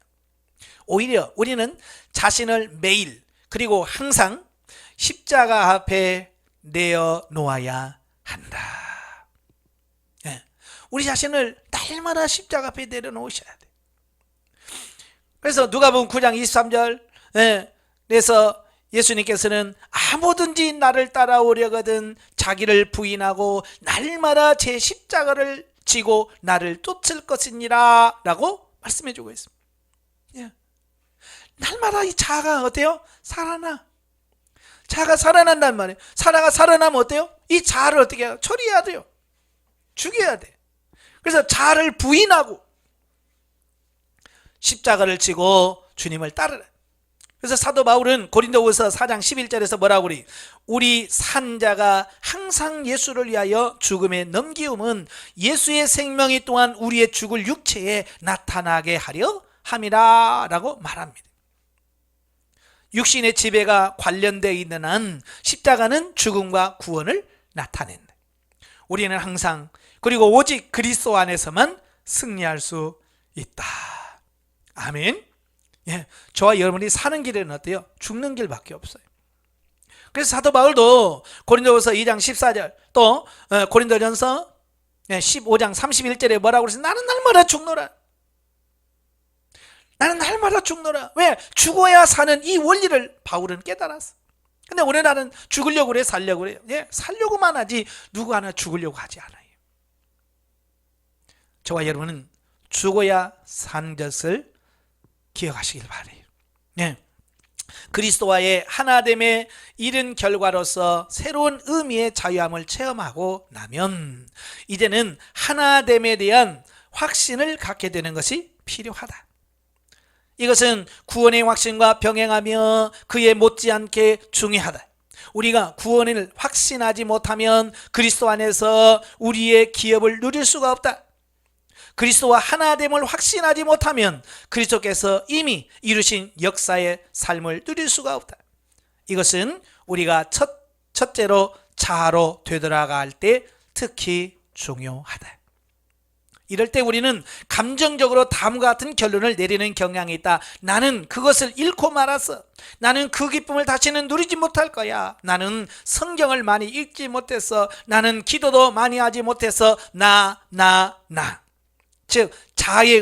오히려 우리는 자신을 매일, 그리고 항상 십자가 앞에 내어놓아야 한다. 예, 우리 자신을 날마다 십자가 앞에 내려놓으셔야 돼. 그래서 누가복음 9장 23절, 그래서 예수님께서는 아무든지 나를 따라오려거든 자기를 부인하고 날마다 제 십자가를 지고 나를 쫓을 것이니라 라고 말씀해 주고 있습니다. 예. 날마다 이 자아가 어때요? 살아나. 자아가 살아난단 말이에요. 자아가 살아나면 어때요? 이 자아를 어떻게 해요? 처리해야 돼요. 죽여야 돼. 그래서 자아를 부인하고 십자가를 지고 주님을 따르라. 그래서 사도 바울은 고린도후서 4장 11절에서 뭐라고 그래요? 우리 산자가 항상 예수를 위하여 죽음에 넘기움은 예수의 생명이 또한 우리의 죽을 육체에 나타나게 하려 함이라 라고 말합니다. 육신의 지배가 관련되어 있는 한 십자가는 죽음과 구원을 나타낸다. 우리는 항상, 그리고 오직 그리스도 안에서만 승리할 수 있다. 아멘. 예, 저와 여러분이 사는 길에는 어때요? 죽는 길밖에 없어요. 그래서 사도 바울도 고린도후서 2장 14절, 또 고린도전서 15장 31절에 뭐라고 그랬어요? 나는 날마다 죽노라. 나는 날마다 죽노라. 왜? 죽어야 사는 이 원리를 바울은 깨달았어. 근데 우리나라는 죽으려고 그래, 살려고 그래요? 예, 살려고만 하지 누구 하나 죽으려고 하지 않아요. 저와 여러분은 죽어야 산 것을 기억하시길 바래요. 예. 그리스도와의 하나됨의 이른 결과로서 새로운 의미의 자유함을 체험하고 나면 이제는 하나됨에 대한 확신을 갖게 되는 것이 필요하다. 이것은 구원의 확신과 병행하며 그에 못지않게 중요하다. 우리가 구원을 확신하지 못하면 그리스도 안에서 우리의 기업을 누릴 수가 없다. 그리스도와 하나됨을 확신하지 못하면 그리스도께서 이미 이루신 역사의 삶을 누릴 수가 없다. 이것은 우리가 첫째로 자아로 되돌아갈 때 특히 중요하다. 이럴 때 우리는 감정적으로 다음과 같은 결론을 내리는 경향이 있다. 나는 그것을 잃고 말았어. 나는 그 기쁨을 다시는 누리지 못할 거야. 나는 성경을 많이 읽지 못했어. 나는 기도도 많이 하지 못했어. 나. 즉 자아에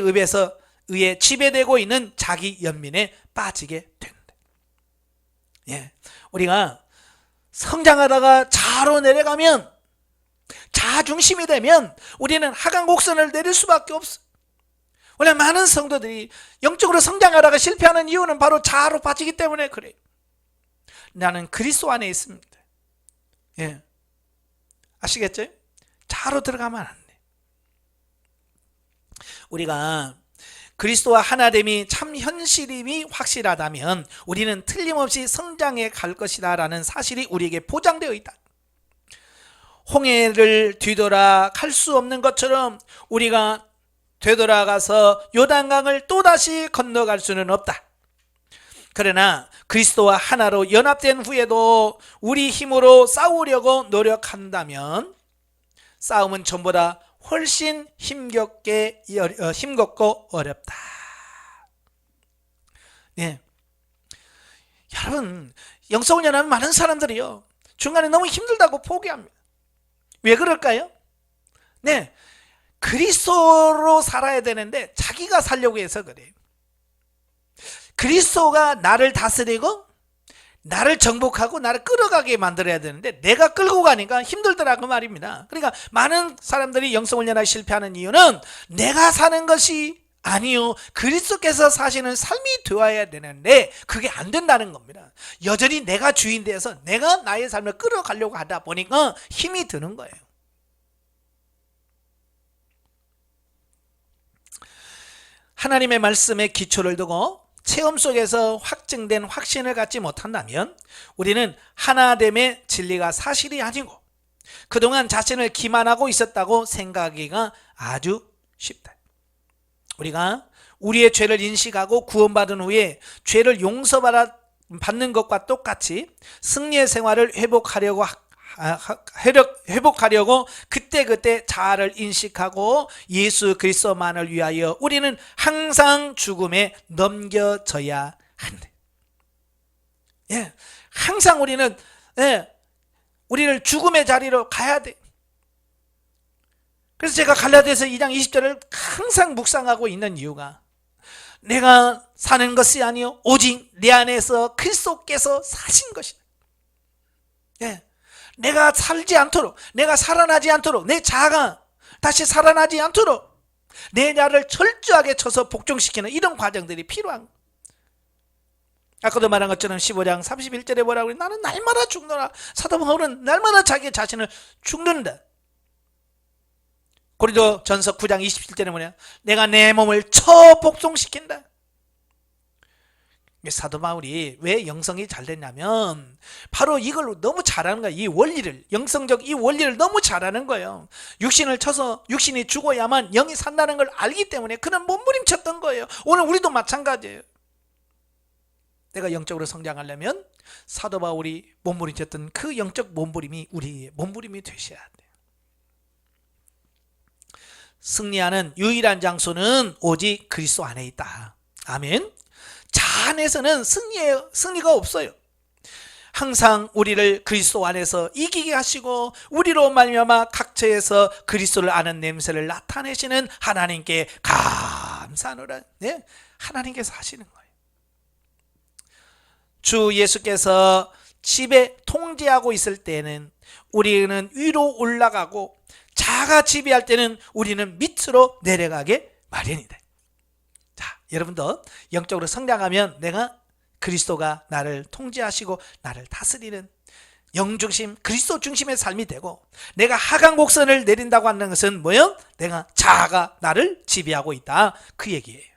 의해 지배되고 있는 자기 연민에 빠지게 된다. 예, 우리가 성장하다가 자아로 내려가면, 자아 중심이 되면 우리는 하강 곡선을 내릴 수밖에 없어. 원래 많은 성도들이 영적으로 성장하다가 실패하는 이유는 바로 자아로 빠지기 때문에 그래요. 나는 그리스도 안에 있습니다. 예, 아시겠죠? 자아로 들어가면 안 돼. 우리가 그리스도와 하나됨이 참 현실임이 확실하다면 우리는 틀림없이 성장해 갈 것이다 라는 사실이 우리에게 보장되어 있다. 홍해를 뒤돌아 갈 수 없는 것처럼 우리가 되돌아가서 요단강을 또다시 건너갈 수는 없다. 그러나 그리스도와 하나로 연합된 후에도 우리 힘으로 싸우려고 노력한다면 싸움은 전보다 훨씬 힘겹고 어렵다. 네. 여러분, 영성훈련하면 많은 사람들이요 중간에 너무 힘들다고 포기합니다. 왜 그럴까요? 네, 그리스도로 살아야 되는데 자기가 살려고 해서 그래요. 그리스도가 나를 다스리고 나를 정복하고 나를 끌어가게 만들어야 되는데 내가 끌고 가니까 힘들더라고 말입니다. 그러니까 많은 사람들이 영성훈련하기 실패하는 이유는 내가 사는 것이 아니요, 그리스도께서 사시는 삶이 되어야 되는데 그게 안 된다는 겁니다. 여전히 내가 주인 되어서 내가 나의 삶을 끌어가려고 하다 보니까 힘이 드는 거예요. 하나님의 말씀에 기초를 두고 체험 속에서 확증된 확신을 갖지 못한다면 우리는 하나됨의 진리가 사실이 아니고 그동안 자신을 기만하고 있었다고 생각하기가 아주 쉽다. 우리가 우리의 죄를 인식하고 구원받은 후에 죄를 용서받는 것과 똑같이 승리의 생활을 회복하려고 그때그때 자아를 인식하고 예수 그리스도만을 위하여 우리는 항상 죽음에 넘겨져야 한다. 예, 항상 우리는 우리를 죽음의 자리로 가야 돼. 그래서 제가 갈라디아서 2장 20절을 항상 묵상하고 있는 이유가 내가 사는 것이 아니요 오직 내 안에서 그리스도께서 사신 것이다. 예. 내가 살지 않도록, 내가 살아나지 않도록, 내 자아가 다시 살아나지 않도록 내 자를 철저하게 쳐서 복종시키는 이런 과정들이 필요한 거예요. 아까도 말한 것처럼 15장 31절에 뭐라고 그래? 나는 날마다 죽노라. 사도 바울은 날마다 자기 자신을 죽는다. 고린도전서 9장 27절에 뭐냐? 내가 내 몸을 쳐 복종시킨다. 사도 바울이 왜 영성이 잘 됐냐면 바로 이걸 너무 잘하는 거야. 이 원리를, 영성적 이 원리를 너무 잘하는 거예요. 육신을 쳐서 육신이 죽어야만 영이 산다는 걸 알기 때문에 그는 몸부림쳤던 거예요. 오늘 우리도 마찬가지예요. 내가 영적으로 성장하려면 사도 바울이 몸부림쳤던 그 영적 몸부림이 우리의 몸부림이 되셔야 돼요. 승리하는 유일한 장소는 오직 그리스도 안에 있다. 아멘. 자아 안에서는 승리가 없어요. 항상 우리를 그리스도 안에서 이기게 하시고 우리로 말미암아 각처에서 그리스도를 아는 냄새를 나타내시는 하나님께 감사하노라. 네? 하나님께서 하시는 거예요. 주 예수께서 집에 통제하고 있을 때는 우리는 위로 올라가고 자아가 지배할 때는 우리는 밑으로 내려가게 마련이다. 자, 여러분도 영적으로 성장하면 내가 그리스도가 나를 통제하시고 나를 다스리는 영중심, 그리스도 중심의 삶이 되고 내가 하강 곡선을 내린다고 하는 것은 뭐예요? 내가 자아가 나를 지배하고 있다. 그 얘기예요.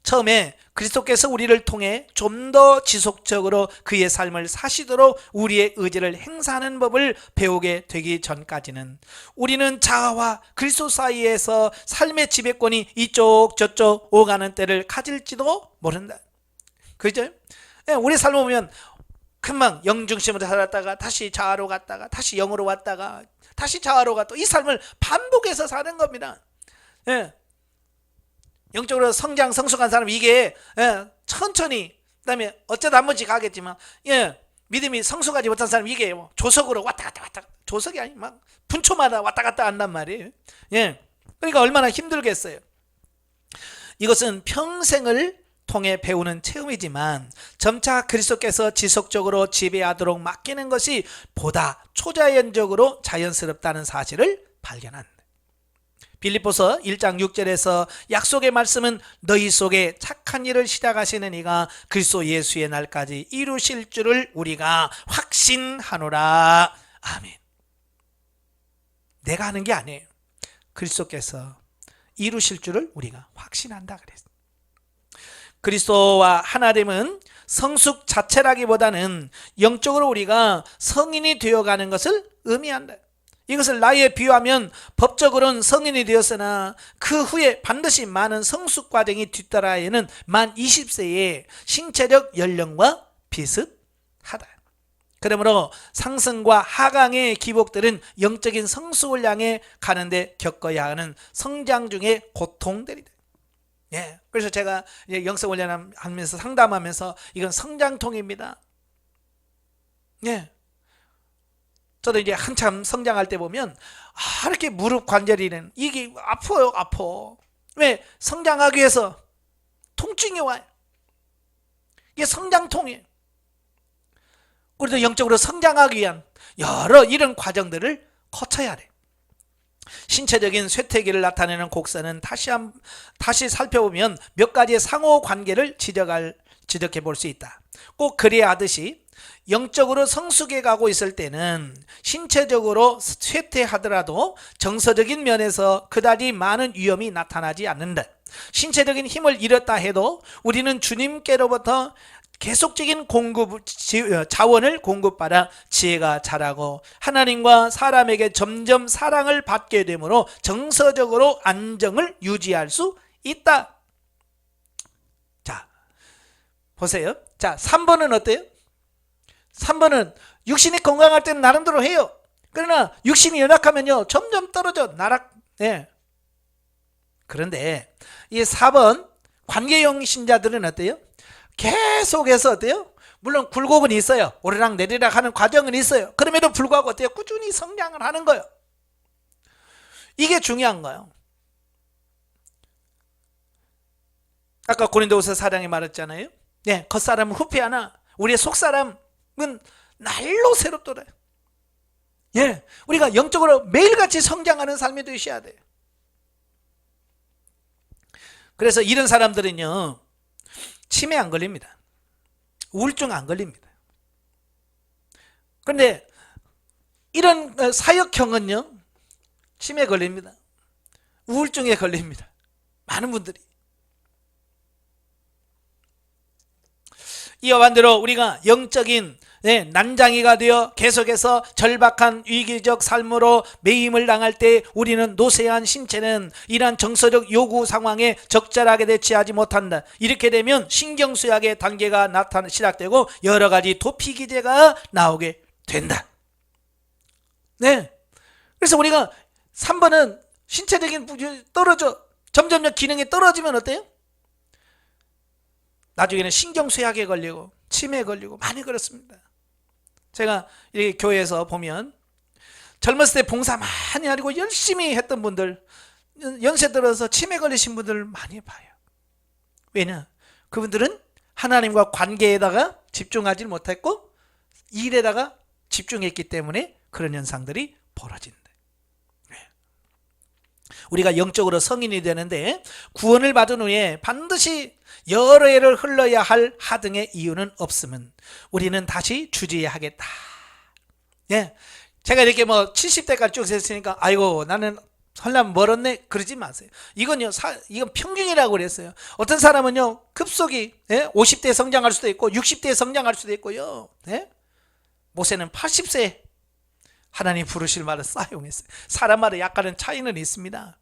처음에 그리스도께서 우리를 통해 좀 더 지속적으로 그의 삶을 사시도록 우리의 의지를 행사하는 법을 배우게 되기 전까지는 우리는 자아와 그리스도 사이에서 삶의 지배권이 이쪽 저쪽 오가는 때를 가질지도 모른다. 그죠? 우리 삶을 보면 금방 영 중심으로 살았다가 다시 자아로 갔다가 다시 영으로 왔다가 다시 자아로 갔다, 이 삶을 반복해서 사는 겁니다. 영적으로 성장 성숙한 사람, 이게 천천히, 그다음에 어쩌다 한 번씩 가겠지만, 믿음이 성숙하지 못한 사람, 이게 뭐 조석으로 왔다 갔다 조석이 아니 막 분초마다 왔다 갔다 한단 말이에요. 그러니까 얼마나 힘들겠어요. 이것은 평생을 통해 배우는 체험이지만 점차 그리스도께서 지속적으로 지배하도록 맡기는 것이 보다 초자연적으로 자연스럽다는 사실을 발견한다. 빌립보서 1장 6절에서 약속의 말씀은 너희 속에 착한 일을 시작하시는 이가 그리스도 예수의 날까지 이루실 줄을 우리가 확신하노라. 아멘. 내가 하는 게 아니에요. 그리스도께서 이루실 줄을 우리가 확신한다 그랬어요. 그리스도와 하나됨은 성숙 자체라기보다는 영적으로 우리가 성인이 되어가는 것을 의미한다. 이것을 나이에 비유하면 법적으로는 성인이 되었으나 그 후에 반드시 많은 성숙 과정이 뒤따라야는 만 20세의 신체적 연령과 비슷하다. 그러므로 상승과 하강의 기복들은 영적인 성숙을 향해 가는데 겪어야 하는 성장 중의 고통들이다. 그래서 제가 영성훈련 하면서 상담하면서 이건 성장통입니다. 저도 이제 한참 성장할 때 보면 이렇게 무릎 관절이는 이게 아파요. 왜? 성장하기 위해서 통증이 와요. 이게 성장통이에요. 우리도 영적으로 성장하기 위한 여러 이런 과정들을 거쳐야 돼. 신체적인 쇠퇴기를 나타내는 곡선은 다시 살펴보면 몇 가지의 상호 관계를 지적해 볼 수 있다. 꼭 그래야 하듯이 영적으로 성숙해 가고 있을 때는 신체적으로 쇠퇴하더라도 정서적인 면에서 그다지 많은 위험이 나타나지 않는다. 신체적인 힘을 잃었다 해도 우리는 주님께로부터 계속적인 자원을 공급받아 지혜가 자라고 하나님과 사람에게 점점 사랑을 받게 되므로 정서적으로 안정을 유지할 수 있다. 자, 보세요. 자, 3번은 어때요? 3번은 육신이 건강할 때는 나름대로 해요. 그러나 육신이 연약하면요 점점 떨어져 그런데 이 4번 관계형 신자들은 어때요? 계속해서 어때요? 물론 굴곡은 있어요. 오르락 내리락 하는 과정은 있어요. 그럼에도 불구하고 어때요? 꾸준히 성장을 하는 거예요. 이게 중요한 거예요. 아까 고린도후서 4장에 말했잖아요. 겉사람은 후패하나 우리의 속사람은 날로 새롭더라. 우리가 영적으로 매일같이 성장하는 삶이 되셔야 돼요. 그래서 이런 사람들은요 치매 안 걸립니다. 우울증 안 걸립니다. 그런데 이런 사역형은요 치매 걸립니다. 우울증에 걸립니다. 많은 분들이. 이와 반대로 우리가 영적인 난장이가 되어 계속해서 절박한 위기적 삶으로 매임을 당할 때 우리는 노쇠한 신체는 이러한 정서적 요구 상황에 적절하게 대처하지 못한다. 이렇게 되면 신경쇠약의 단계가 시작되고 여러 가지 도피 기제가 나오게 된다. 그래서 우리가 3번은 신체적인 떨어져 점점 기능이 떨어지면 어때요? 나중에는 신경쇠약에 걸리고 치매에 걸리고 많이 그렇습니다. 제가 이렇게 교회에서 보면 젊었을 때 봉사 많이 하고 열심히 했던 분들 연세 들어서 치매 걸리신 분들 많이 봐요. 왜냐? 그분들은 하나님과 관계에다가 집중하지 못했고 일에다가 집중했기 때문에 그런 현상들이 벌어진다. 우리가 영적으로 성인이 되는데 구원을 받은 후에 반드시 여러 해를 흘러야 할 하등의 이유는 없으면 우리는 다시 주지해야 하겠다. 제가 이렇게 70대까지 쭉 했으니까 아이고 나는 설날 멀었네 그러지 마세요. 이건요 이건 평균이라고 그랬어요. 어떤 사람은요 급속히 50대 성장할 수도 있고 60대 성장할 수도 있고요. 모세는 80세 하나님 부르실 말을 사용했어요. 사람마다 약간은 차이는 있습니다.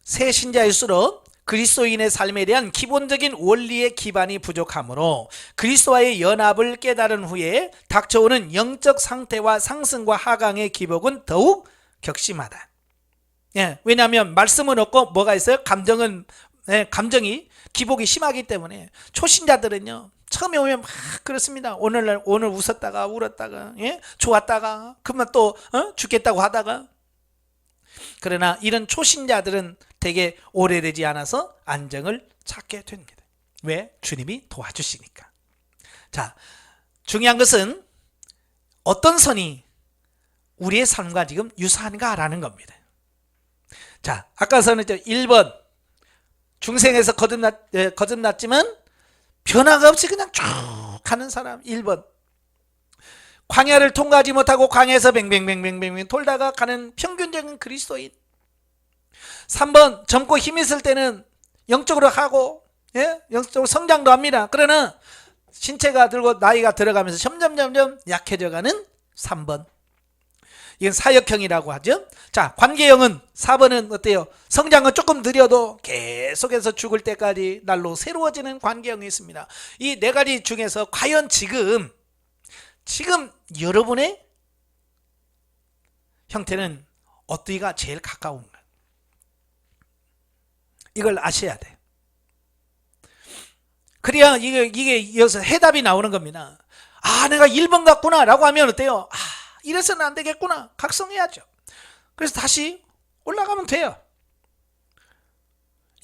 새 신자일수록 그리스도인의 삶에 대한 기본적인 원리의 기반이 부족하므로 그리스도와의 연합을 깨달은 후에 닥쳐오는 영적 상태와 상승과 하강의 기복은 더욱 격심하다. 왜냐하면 말씀은 없고 뭐가 있어요? 감정이 기복이 심하기 때문에 초신자들은요 처음에 오면 막 그렇습니다. 오늘 웃었다가 울었다가 좋았다가 그러면 또 죽겠다고 하다가. 그러나 이런 초신자들은 되게 오래되지 않아서 안정을 찾게 됩니다. 왜? 주님이 도와주시니까. 자, 중요한 것은 어떤 선이 우리의 삶과 지금 유사한가라는 겁니다. 자, 아까서는 1번 중생에서 거듭났지만 변화가 없이 그냥 쭉 가는 사람 1번. 광야를 통과하지 못하고 광야에서 뱅뱅뱅뱅뱅 돌다가 가는 평균적인 그리스도인. 3번 젊고 힘 있을 때는 영적으로 하고 영적으로 성장도 합니다. 그러나 신체가 들고 나이가 들어가면서 점점 약해져가는 3번. 이건 사역형이라고 하죠. 자, 관계형은 4번은 어때요? 성장은 조금 느려도 계속해서 죽을 때까지 날로 새로워지는 관계형이 있습니다. 이 네 가지 중에서 과연 지금 여러분의 형태는 어디가 제일 가까운가? 이걸 아셔야 돼. 그래야 이게 여기서 해답이 나오는 겁니다. 아, 내가 1번 같구나 라고 하면 어때요? 아, 이래서는 안 되겠구나. 각성해야죠. 그래서 다시 올라가면 돼요.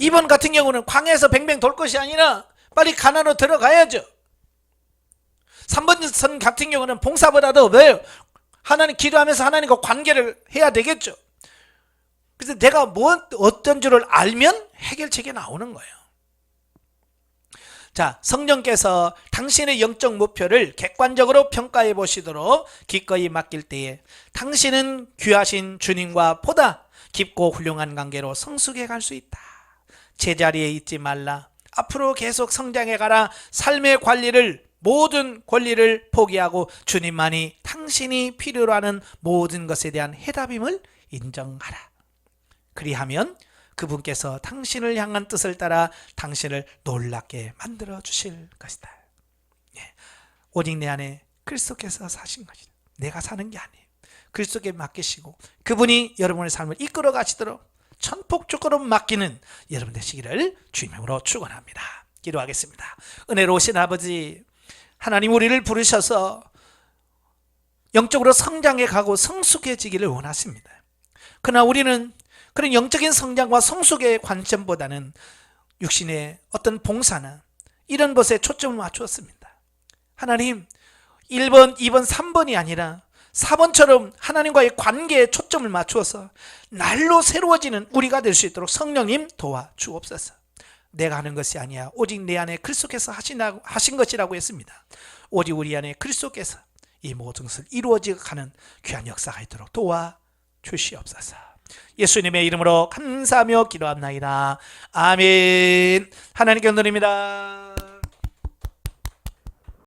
2번 같은 경우는 광야에서 뱅뱅 돌 것이 아니라 빨리 가나안으로 들어가야죠. 3번 선 같은 경우는 봉사보다도 왜요? 하나님 기도하면서 하나님과 관계를 해야 되겠죠. 그래서 내가 어떤 줄을 알면 해결책이 나오는 거예요. 자, 성령께서 당신의 영적 목표를 객관적으로 평가해 보시도록 기꺼이 맡길 때에 당신은 귀하신 주님과 보다 깊고 훌륭한 관계로 성숙해 갈 수 있다. 제자리에 있지 말라. 앞으로 계속 성장해 가라. 삶의 모든 권리를 포기하고 주님만이 당신이 필요로 하는 모든 것에 대한 해답임을 인정하라. 그리하면 그분께서 당신을 향한 뜻을 따라 당신을 놀랍게 만들어 주실 것이다. 오직 내 안에 그리스도께서 사신 것이다. 내가 사는 게 아니에요. 그리스도께 맡기시고 그분이 여러분의 삶을 이끌어 가시도록 천폭적으로 맡기는 여러분 되시기를 주님으로 축원합니다. 기도하겠습니다. 은혜로우신 아버지, 하나님 우리를 부르셔서 영적으로 성장해 가고 성숙해지기를 원하십니다. 그러나 우리는 그런 영적인 성장과 성숙의 관점보다는 육신의 어떤 봉사나 이런 것에 초점을 맞추었습니다. 하나님 1번, 2번, 3번이 아니라 4번처럼 하나님과의 관계에 초점을 맞추어서 날로 새로워지는 우리가 될 수 있도록 성령님 도와주옵소서. 내가 하는 것이 아니야. 오직 내 안에 그리스도께서 하신 것이라고 했습니다. 오직 우리 안에 그리스도께서 이 모든 것을 이루어지가는 귀한 역사가 있도록 도와주시옵소서. 예수님의 이름으로 감사하며 기도합나이다. 아멘. 하나님께 드립니다.